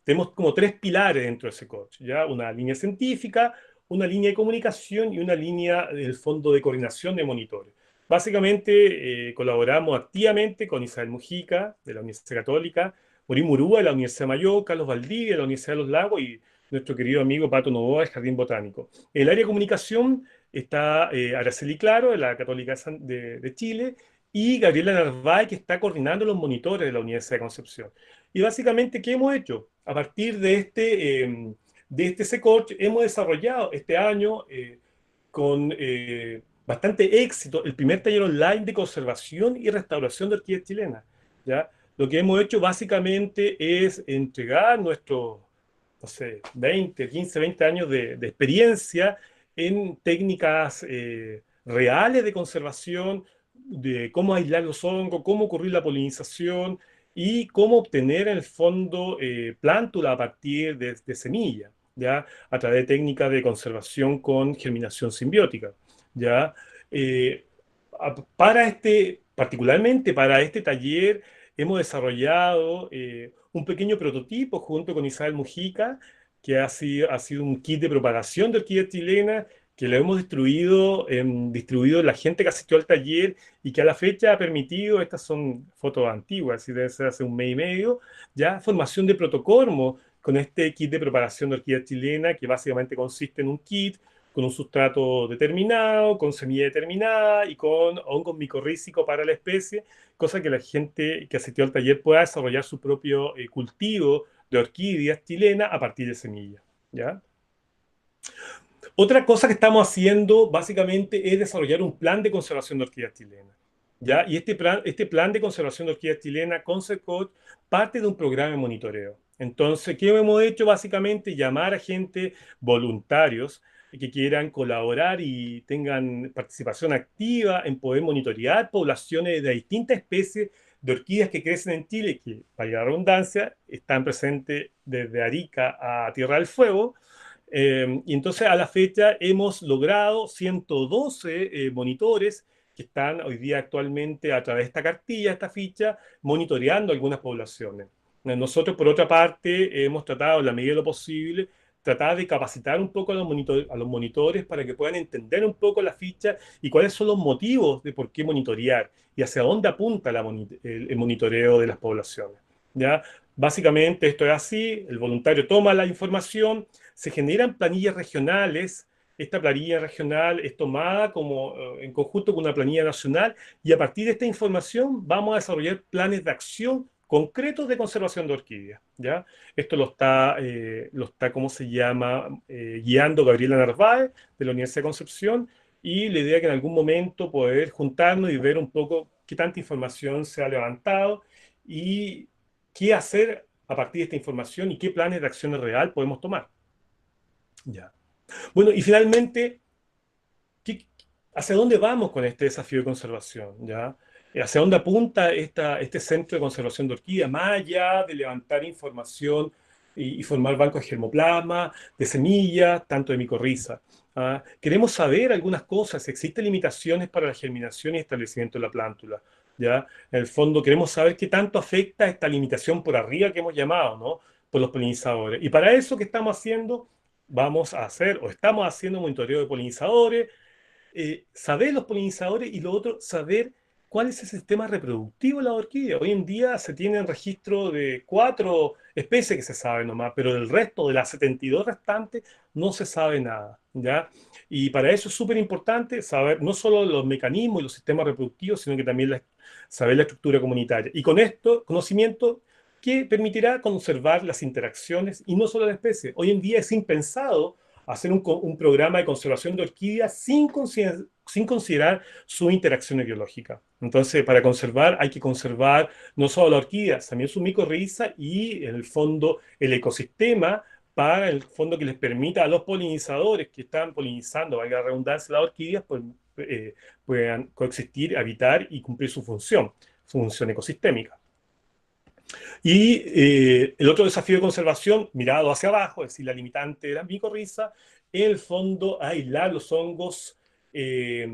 tenemos como 3 pilares dentro de ese coach, ¿ya? Una línea científica, una línea de comunicación y una línea del fondo de coordinación de monitores. Básicamente colaboramos activamente con Isabel Mujica de la Universidad Católica, Morín Murúa de la Universidad de Mayo, Carlos Valdivia de la Universidad de Los Lagos y nuestro querido amigo Pato Novoa del Jardín Botánico. En el área de comunicación está Araceli Claro de la Católica de Chile y Gabriela Narváez, que está coordinando los monitores de la Universidad de Concepción. Y básicamente, ¿qué hemos hecho? A partir de este SECORCH hemos desarrollado este año con bastante éxito el primer taller online de conservación y restauración de orquídeas chilenas, ¿ya? Lo que hemos hecho básicamente es entregar nuestros, no sé, 20, 15, 20 años de experiencia en técnicas reales de conservación, de cómo aislar los hongos, cómo ocurrir la polinización y cómo obtener en el fondo plántula a partir de semillas, ¿ya? A través de técnicas de conservación con germinación simbiótica, ¿ya? Eh, particularmente para este taller, hemos desarrollado un pequeño prototipo junto con Isabel Mujica, que ha sido un kit de propagación de orquídeas chilenas que lo hemos distribuido en la gente que asistió al taller y que a la fecha ha permitido, estas son fotos antiguas, así debe ser hace un mes y medio, ya formación de protocormo con este kit de propagación de orquídea chilena, que básicamente consiste en un kit con un sustrato determinado, con semilla determinada y con hongos micorrízicos para la especie, cosa que la gente que asistió al taller pueda desarrollar su propio cultivo de orquídeas chilenas a partir de semillas, ¿ya? Otra cosa que estamos haciendo básicamente es desarrollar un plan de conservación de orquídeas chilenas, ¿ya? Y este plan de conservación de orquídeas chilenas, Conservcode, parte de un programa de monitoreo, Entonces, ¿qué hemos hecho? Básicamente llamar a gente, voluntarios, que quieran colaborar y tengan participación activa en poder monitorear poblaciones de distintas especies de orquídeas que crecen en Chile, que, para la redundancia, están presentes desde Arica a Tierra del Fuego. Y entonces a la fecha hemos logrado 112 monitores que están hoy día actualmente a través de esta cartilla, esta ficha, monitoreando algunas poblaciones. Nosotros, por otra parte, hemos tratado, en la medida de lo posible, tratar de capacitar un poco a los monitores para que puedan entender un poco la ficha y cuáles son los motivos de por qué monitorear y hacia dónde apunta el monitoreo de las poblaciones. ¿Ya? Básicamente esto es así, el voluntario toma la información, se generan planillas regionales, esta planilla regional es tomada como en conjunto con una planilla nacional y a partir de esta información vamos a desarrollar planes de acción concretos de conservación de orquídeas, ¿ya? Esto ¿cómo se llama? Guiando Gabriela Narváez de la Universidad de Concepción y la idea es que en algún momento poder juntarnos y ver un poco qué tanta información se ha levantado y qué hacer a partir de esta información y qué planes de acción real podemos tomar. Ya. Bueno, y finalmente, ¿qué- ¿hacia dónde vamos con este desafío de conservación? ¿Ya? ¿Hacia dónde apunta este centro de conservación de orquídeas? Más allá de levantar información y formar bancos de germoplasma, de semillas, tanto de micorriza. ¿Ah? Queremos saber algunas cosas. ¿Existen limitaciones para la germinación y establecimiento de la plántula? ¿Ya? En el fondo, queremos saber qué tanto afecta esta limitación por arriba que hemos llamado, ¿no? Por los polinizadores. Y para eso, ¿qué estamos haciendo? Vamos a hacer o estamos haciendo monitoreo de polinizadores, saber los polinizadores y lo otro, saber cuál es el sistema reproductivo de la orquídea. Hoy en día se tienen registro de 4 especies que se saben nomás, pero del resto, de las 72 restantes, no se sabe nada, ¿ya? Y para eso es súper importante saber no solo los mecanismos y los sistemas reproductivos, sino que también saber la estructura comunitaria. Y con esto, conocimiento que permitirá conservar las interacciones y no solo la especie. Hoy en día es impensado hacer un programa de conservación de orquídeas sin considerar su interacción biológica. Entonces, para conservar hay que conservar no solo la orquídea, también su micorriza y, en el fondo, el ecosistema para el fondo que les permita a los polinizadores que están polinizando, valga la redundancia, las orquídeas, pues, puedan coexistir, habitar y cumplir su función ecosistémica. Y el otro desafío de conservación, mirado hacia abajo, es decir, la limitante de la micorriza, en el fondo aislar los hongos eh,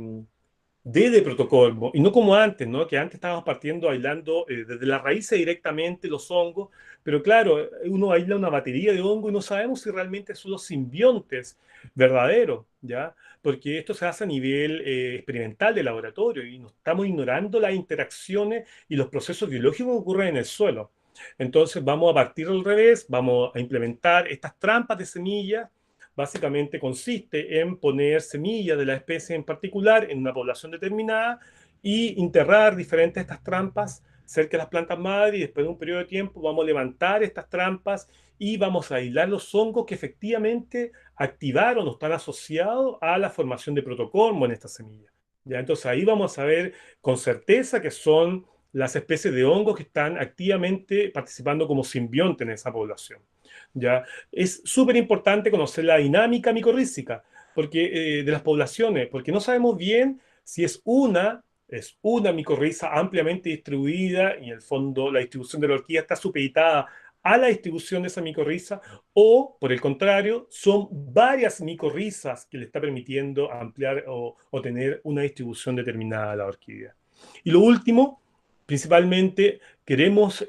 de protocolmo, y no como antes, ¿no? Que antes estábamos partiendo aislando desde las raíces directamente los hongos, pero claro, uno aísla una batería de hongos y no sabemos si realmente son los simbiontes verdaderos, ¿ya? Porque esto se hace a nivel experimental de laboratorio y nos estamos ignorando las interacciones y los procesos biológicos que ocurren en el suelo. Entonces vamos a partir al revés, vamos a implementar estas trampas de semillas. Básicamente consiste en poner semillas de la especie en particular en una población determinada y enterrar diferentes de estas trampas cerca de las plantas madre y después de un periodo de tiempo vamos a levantar estas trampas y vamos a aislar los hongos que efectivamente activaron o están asociados a la formación de protocormo en estas semillas. ¿Ya? Entonces ahí vamos a saber con certeza que son las especies de hongos que están activamente participando como simbionte en esa población. ¿Ya? Es súper importante conocer la dinámica micorrística de las poblaciones, porque no sabemos bien si es una micorriza ampliamente distribuida y en el fondo la distribución de la orquídea está supeditada a la distribución de esa micorriza o, por el contrario, son varias micorrizas que le está permitiendo ampliar o tener una distribución determinada a la orquídea. Y lo último, principalmente, queremos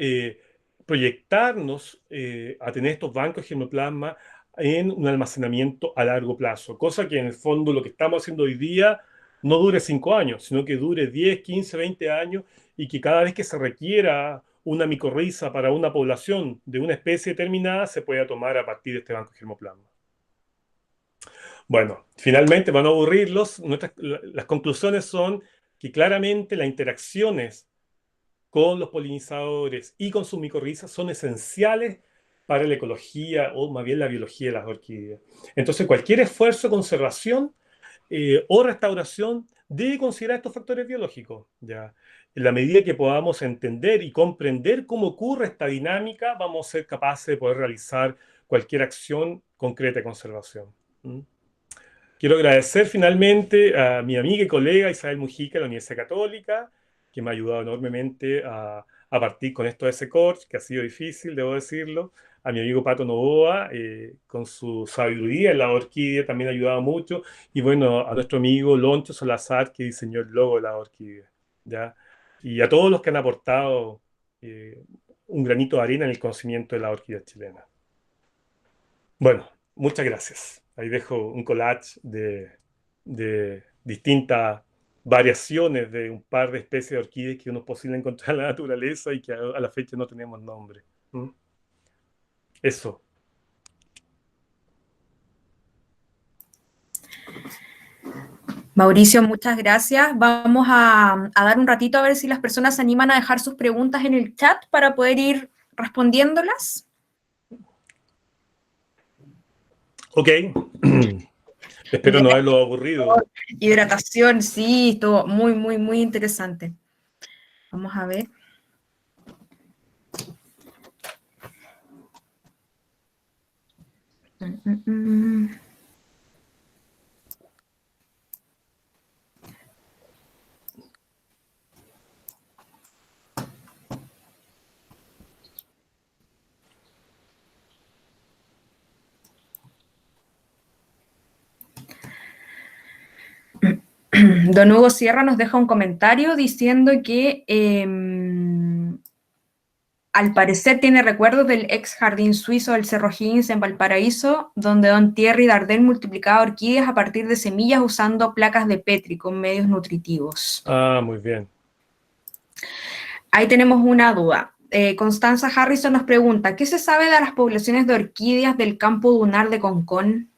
proyectarnos a tener estos bancos de germoplasma en un almacenamiento a largo plazo, cosa que en el fondo lo que estamos haciendo hoy día no dure 5 años, sino que dure 10, 15, 20 años y que cada vez que se requiera una micorriza para una población de una especie determinada se pueda tomar a partir de este banco de germoplasma. Bueno, finalmente, para no aburrirlos, las conclusiones son que claramente las interacciones con los polinizadores y con sus micorrizas son esenciales para la ecología o más bien la biología de las orquídeas. Entonces, cualquier esfuerzo de conservación o restauración debe considerar estos factores biológicos, ¿ya? en la medida que podamos entender y comprender cómo ocurre esta dinámica, vamos a ser capaces de poder realizar cualquier acción concreta de conservación. ¿Mm? Quiero agradecer finalmente a mi amiga y colega Isabel Mujica de la Universidad Católica, que me ha ayudado enormemente a partir con esto de ese coach, que ha sido difícil, debo decirlo. A mi amigo Pato Novoa, con su sabiduría en la orquídea, también ha ayudado mucho. Y bueno, a nuestro amigo Loncho Salazar, que diseñó el logo de la orquídea. ¿Ya? Y a todos los que han aportado un granito de arena en el conocimiento de la orquídea chilena. Bueno, muchas gracias. Ahí dejo un collage de distintas variaciones de un par de especies de orquídeas que uno es posible encontrar en la naturaleza y que a la fecha no tenemos nombre. ¿Mm? Eso. Mauricio, muchas gracias. Vamos a dar un ratito a ver si las personas se animan a dejar sus preguntas en el chat para poder ir respondiéndolas. Ok. Espero no haberlo aburrido. Hidratación, sí, estuvo muy, muy, muy interesante. Vamos a ver. Don Hugo Sierra nos deja un comentario diciendo que al parecer tiene recuerdos del ex jardín suizo del Cerro Higgins en Valparaíso, donde don Thierry Dardel multiplicaba orquídeas a partir de semillas usando placas de Petri con medios nutritivos. Ah, muy bien. Ahí tenemos una duda. Constanza Harrison nos pregunta, ¿qué se sabe de las poblaciones de orquídeas del campo dunar de Concón?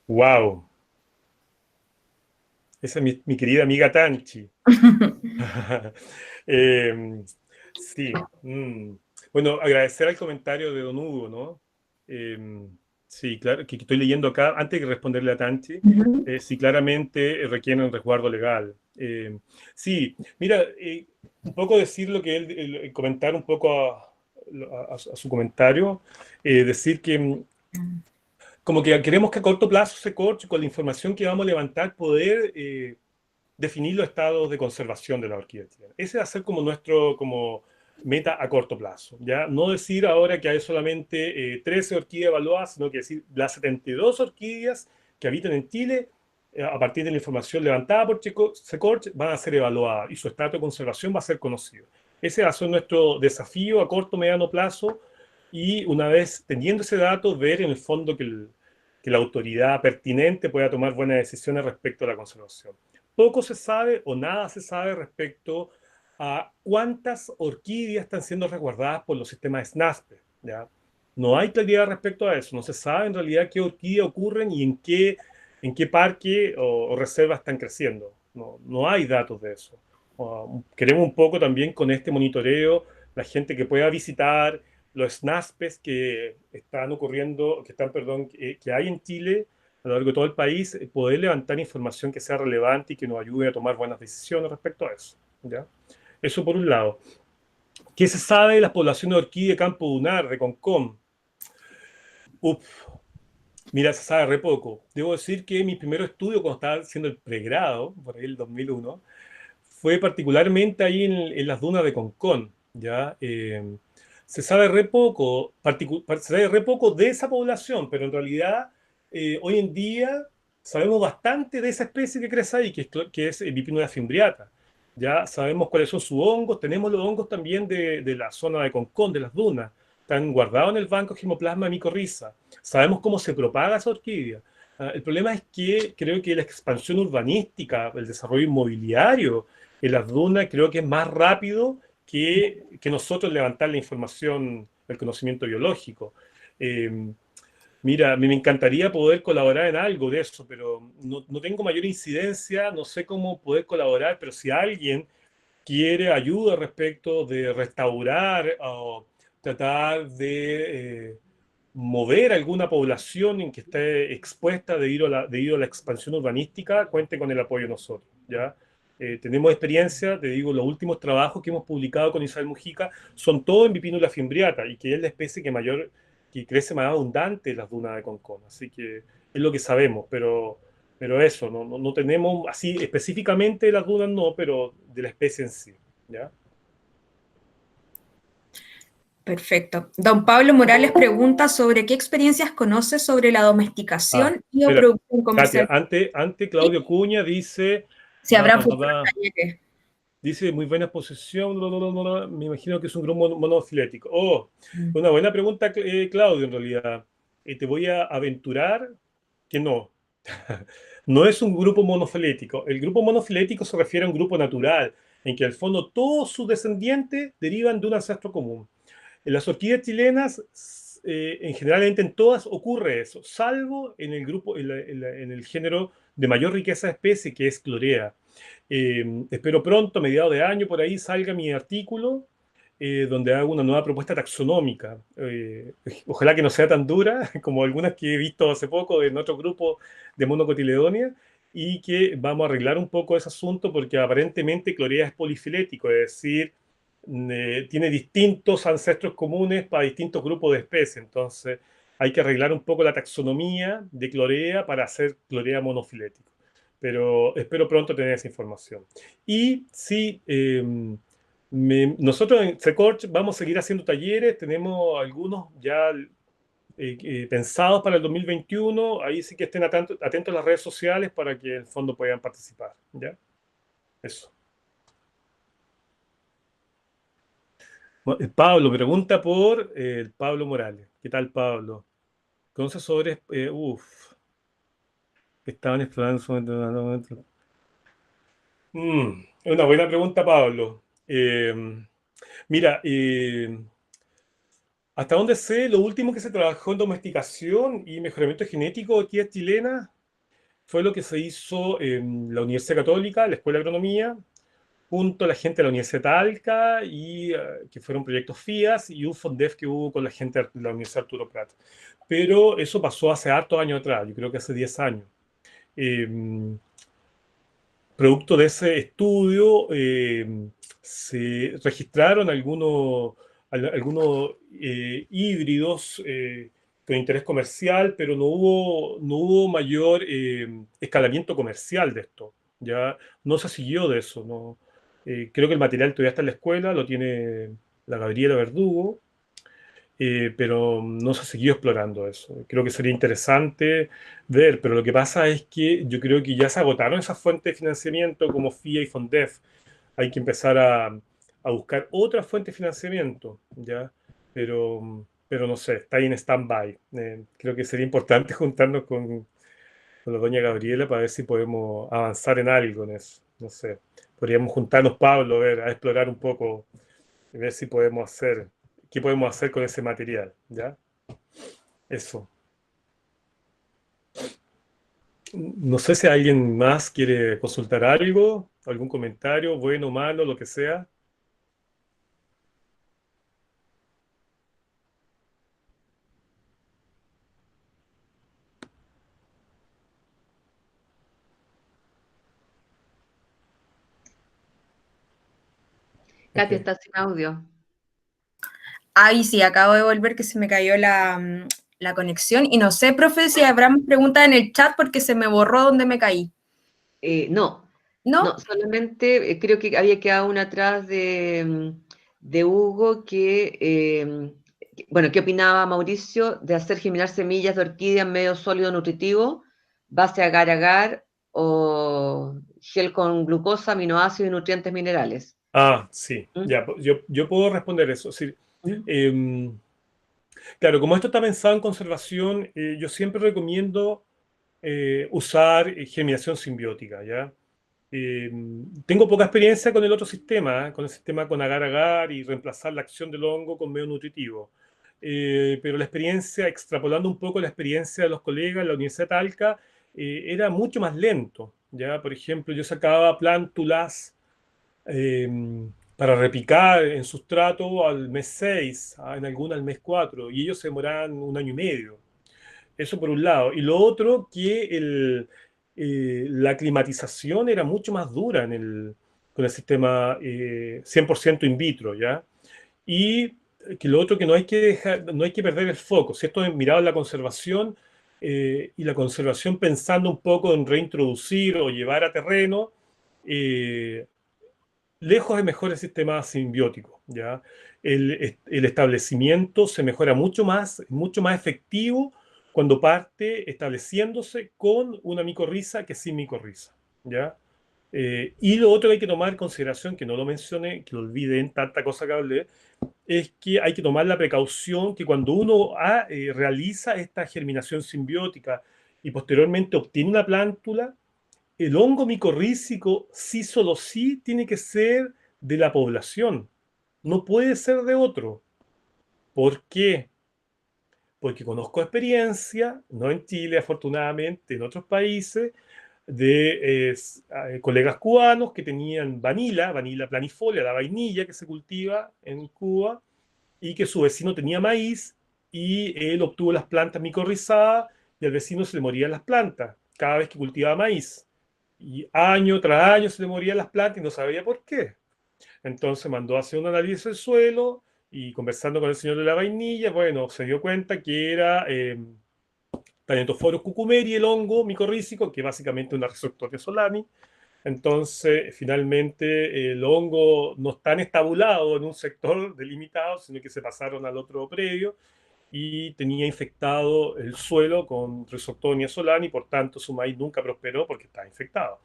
Wow. Esa es mi querida amiga Tanchi. Sí. Bueno, agradecer el comentario de Don Hugo, ¿no? Sí, claro, que estoy leyendo acá, antes de responderle a Tanchi, sí, claramente requieren resguardo legal. Sí, mira, un poco decir lo que él comentar un poco a su comentario, decir que como que queremos que a corto plazo se corte con la información que vamos a levantar, poder definir los estados de conservación de la orquídea chilena. Ese va a ser como nuestro como meta a corto plazo. ¿Ya? No decir ahora que hay solamente 13 orquídeas evaluadas, sino que decir las 72 orquídeas que habitan en Chile, a partir de la información levantada por Secorch, van a ser evaluadas y su estado de conservación va a ser conocido. Ese va a ser nuestro desafío a corto, mediano plazo, y una vez teniendo ese dato, ver en el fondo que la autoridad pertinente pueda tomar buenas decisiones respecto a la conservación. Poco se sabe o nada se sabe respecto a cuántas orquídeas están siendo resguardadas por los sistemas SNASP. ¿Ya? No hay claridad respecto a eso. No se sabe en realidad qué orquídeas ocurren y en qué parque o reserva están creciendo. No hay datos de eso. Queremos un poco también con este monitoreo, la gente que pueda visitar los SNASPs que están ocurriendo, perdón, que hay en Chile, a lo largo de todo el país, poder levantar información que sea relevante y que nos ayude a tomar buenas decisiones respecto a eso. ¿Ya? Eso por un lado. ¿Qué se sabe de las poblaciones de orquídea de campo dunar, de Concón? Mira, se sabe re poco. Debo decir que mi primer estudio, cuando estaba haciendo el pregrado, por ahí el 2001, fue particularmente ahí en las dunas de Concón. ¿Ya? Se sabe re poco, se sabe re poco de esa población, pero en realidad hoy en día sabemos bastante de esa especie que crece ahí, que es Bipinuna fimbriata. Ya sabemos cuáles son sus hongos, tenemos los hongos también de la zona de Concón, de las dunas, están guardados en el banco Gemoplasma micorriza. Sabemos cómo se propaga esa orquídea. El problema es que creo que la expansión urbanística, el desarrollo inmobiliario en las dunas, creo que es más rápido que nosotros levantar la información, el conocimiento biológico. Mira, a mí me encantaría poder colaborar en algo de eso, pero no tengo mayor incidencia, no sé cómo poder colaborar, pero si alguien quiere ayuda respecto de restaurar o tratar de mover alguna población en que esté expuesta debido a la expansión urbanística, cuente con el apoyo de nosotros, ¿ya? Tenemos experiencia, te digo, los últimos trabajos que hemos publicado con Isabel Mujica son todos en Bipinula fimbriata, y que es la especie que crece más abundante en las dunas de Concón. Así que es lo que sabemos, pero eso, no tenemos así específicamente las dunas, no, pero de la especie en sí, ¿ya? Perfecto. Don Pablo Morales pregunta sobre qué experiencias conoce sobre la domesticación y o Espera, producción Katia, comercial. antes Claudio Cuña dice, Si habrá futuros talleres. dice muy buena exposición, me imagino que es un grupo monofilético. Oh, Mm. una buena pregunta, Claudio, en realidad. Te voy a aventurar que no. No es un grupo monofilético. El grupo monofilético se refiere a un grupo natural, en que al fondo todos sus descendientes derivan de un ancestro común. En las orquídeas chilenas, en generalmente en todas ocurre eso, salvo en el grupo, en el género de mayor riqueza de especie, que es Clorea. Espero pronto, a mediados de año, por ahí salga mi artículo, donde hago una nueva propuesta taxonómica. Ojalá que no sea tan dura como algunas que he visto hace poco en otro grupo de monocotiledonia, y que vamos a arreglar un poco ese asunto, porque aparentemente Clorea es polifilético, es decir, tiene distintos ancestros comunes para distintos grupos de especies. Entonces hay que arreglar un poco la taxonomía de Clorea para hacer Clorea monofilético. Pero espero pronto tener esa información. Y sí, nosotros en Secorch vamos a seguir haciendo talleres, tenemos algunos ya pensados para el 2021. Ahí sí que estén atentos a las redes sociales para que en el fondo puedan participar. ¿Ya? Eso. Pablo pregunta por Pablo Morales. ¿Qué tal, Pablo? Conoce sobre, estaban explorando su momento. Es una buena pregunta, Pablo. Mira, hasta donde sé, lo último que se trabajó en domesticación y mejoramiento genético aquí en chilena fue lo que se hizo en la Universidad Católica, la Escuela de Agronomía, junto a la gente de la Universidad de Talca, y que fueron proyectos FIAS y un FONDEF que hubo con la gente de la Universidad Arturo Prat. Pero eso pasó hace hartos años atrás, yo creo que hace 10 años. Eh, Producto de ese estudio, se registraron algunos híbridos con interés comercial, pero no hubo mayor escalamiento comercial de esto. Ya no se siguió de eso. No. Creo que el material todavía está en la escuela, lo tiene la Gabriela Verdugo, pero no se siguió explorando eso. Creo que sería interesante ver, pero lo que pasa es que yo creo que ya se agotaron esas fuentes de financiamiento como FIA y FONDEF. Hay que empezar a buscar otra fuente de financiamiento, ¿ya? Pero no sé, está ahí en stand-by. Creo que sería importante juntarnos con la doña Gabriela para ver si podemos avanzar en algo en eso. No sé, podríamos juntarnos, Pablo, a explorar un poco y ver si podemos hacer, qué podemos hacer con ese material, ¿ya? Eso. No sé si alguien más quiere consultar algo, algún comentario, bueno, malo, lo que sea. Katia, Ok. está sin audio. Ay, sí, acabo de volver que se me cayó la conexión. Y no sé, profe, si habrá más preguntas en el chat porque se me borró donde me caí. No, ¿No? solamente creo que había quedado una atrás de Hugo bueno, ¿qué opinaba Mauricio de hacer germinar semillas de orquídea en medio sólido nutritivo, base agar-agar o gel con glucosa, aminoácidos y nutrientes minerales? Sí, ¿Mm? ya, yo puedo responder eso. Sí. ¿Mm? Em, claro, como esto está pensado en conservación, yo siempre recomiendo usar germinación simbiótica, ¿ya? Tengo poca experiencia con el otro sistema, con el sistema con agar-agar y reemplazar la acción del hongo con medio nutritivo. Pero la experiencia, extrapolando un poco la experiencia de los colegas en la Universidad de Talca, era mucho más lento, ¿ya? Por ejemplo, yo sacaba plántulas eh, para repicar en sustrato al mes 6, en alguna al mes 4, y ellos se demoraban un año y medio. Eso por un lado. Y lo otro, que la climatización era mucho más dura con el sistema 100% in vitro, ¿ya? Y que lo otro que no hay que dejar, no hay que perder el foco, si esto es mirado en la conservación, y la conservación pensando un poco en reintroducir o llevar a terreno, lejos de mejores sistemas simbióticos, ¿ya? El establecimiento se mejora mucho más efectivo cuando parte estableciéndose con una micorriza que sin micorriza, ¿ya? Y lo otro que hay que tomar en consideración, que no lo mencioné, que lo olvidé en tanta cosa que hablé, es que hay que tomar la precaución que cuando uno realiza esta germinación simbiótica y posteriormente obtiene una plántula, el hongo micorrícico sí solo sí tiene que ser de la población, no puede ser de otro. ¿Por qué? Porque conozco experiencia, no en Chile afortunadamente, en otros países, de colegas cubanos que tenían vanilla planifolia, la vainilla que se cultiva en Cuba, y que su vecino tenía maíz y él obtuvo las plantas micorrizadas y al vecino se le morían las plantas cada vez que cultivaba maíz. Y año tras año se le morían las plantas y no sabía por qué. Entonces mandó a hacer un análisis del suelo y conversando con el señor de la vainilla, bueno, se dio cuenta que era Planetophorus cucumeri, el hongo micorrícico, que básicamente es una Rhizoctonia solani. Entonces, finalmente, el hongo no está estabulado en un sector delimitado, sino que se pasaron al otro predio y tenía infectado el suelo con Rhizoctonia solani, por tanto su maíz nunca prosperó porque estaba infectado.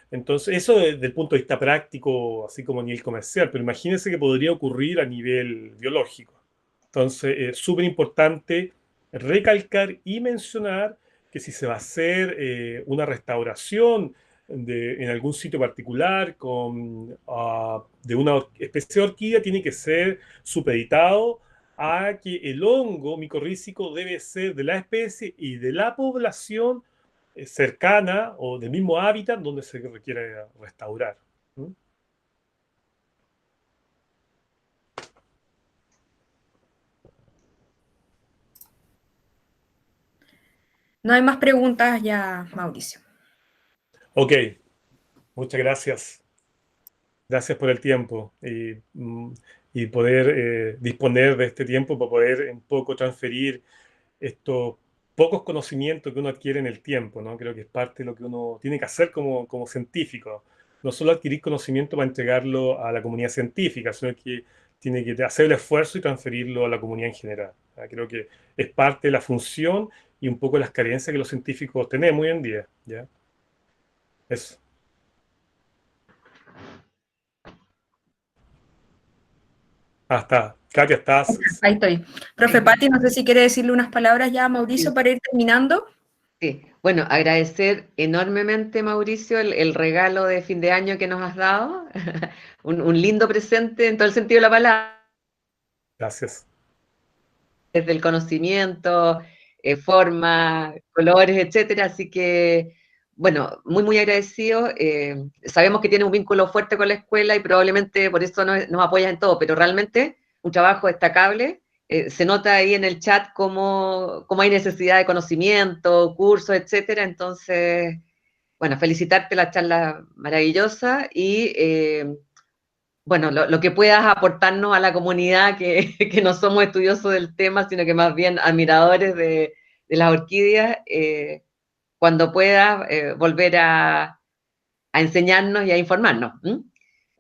Entonces, eso desde el punto de vista práctico, así como a nivel comercial, pero imagínense que podría ocurrir a nivel biológico. Entonces, es súper importante recalcar y mencionar que si se va a hacer una restauración en algún sitio particular de una especie de orquídea, tiene que ser supeditado a que el hongo micorrícico debe ser de la especie y de la población cercana o del mismo hábitat donde se requiere restaurar. ¿Mm? No hay más preguntas ya, Mauricio. Ok, muchas gracias. Gracias por el tiempo y poder disponer de este tiempo para poder un poco transferir estos pocos conocimientos que uno adquiere en el tiempo, ¿no? Creo que es parte de lo que uno tiene que hacer como científico. No solo adquirir conocimiento para entregarlo a la comunidad científica, sino que tiene que hacer el esfuerzo y transferirlo a la comunidad en general. Creo que es parte de la función y un poco de las carencias que los científicos tenemos hoy en día, ¿ya? Eso. Katia, estás. Ahí estoy. Profe Patti, no sé si quiere decirle unas palabras ya a Mauricio para ir terminando. Sí, bueno, agradecer enormemente, Mauricio, el regalo de fin de año que nos has dado. Un lindo presente en todo el sentido de la palabra, Gracias. desde el conocimiento, forma, colores, etcétera. Así que, bueno, muy agradecido. Sabemos que tiene un vínculo fuerte con la escuela y probablemente por eso nos apoyas en todo, pero realmente un trabajo destacable. Se nota ahí en el chat cómo hay necesidad de conocimiento, cursos, etcétera. Entonces, bueno, felicitarte la charla maravillosa y bueno, lo que puedas aportarnos a la comunidad que no somos estudiosos del tema, sino que más bien admiradores de las orquídeas, cuando puedas volver a enseñarnos y a informarnos.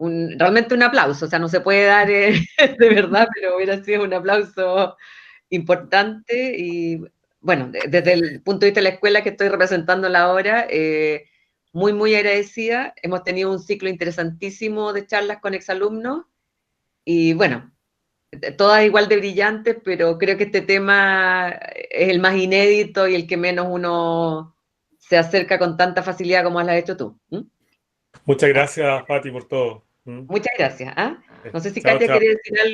Realmente un aplauso, o sea, no se puede dar de verdad, pero hubiera sido un aplauso importante y bueno, desde el punto de vista de la escuela que estoy representando ahora, muy agradecida. Hemos tenido un ciclo interesantísimo de charlas con exalumnos y bueno, todas igual de brillantes, pero creo que este tema es el más inédito y el que menos uno se acerca con tanta facilidad como lo has hecho tú. Muchas gracias, Pati, por todo. Muchas gracias. ¿Ah? No sé si Chao, Katia chao. quiere decir algo.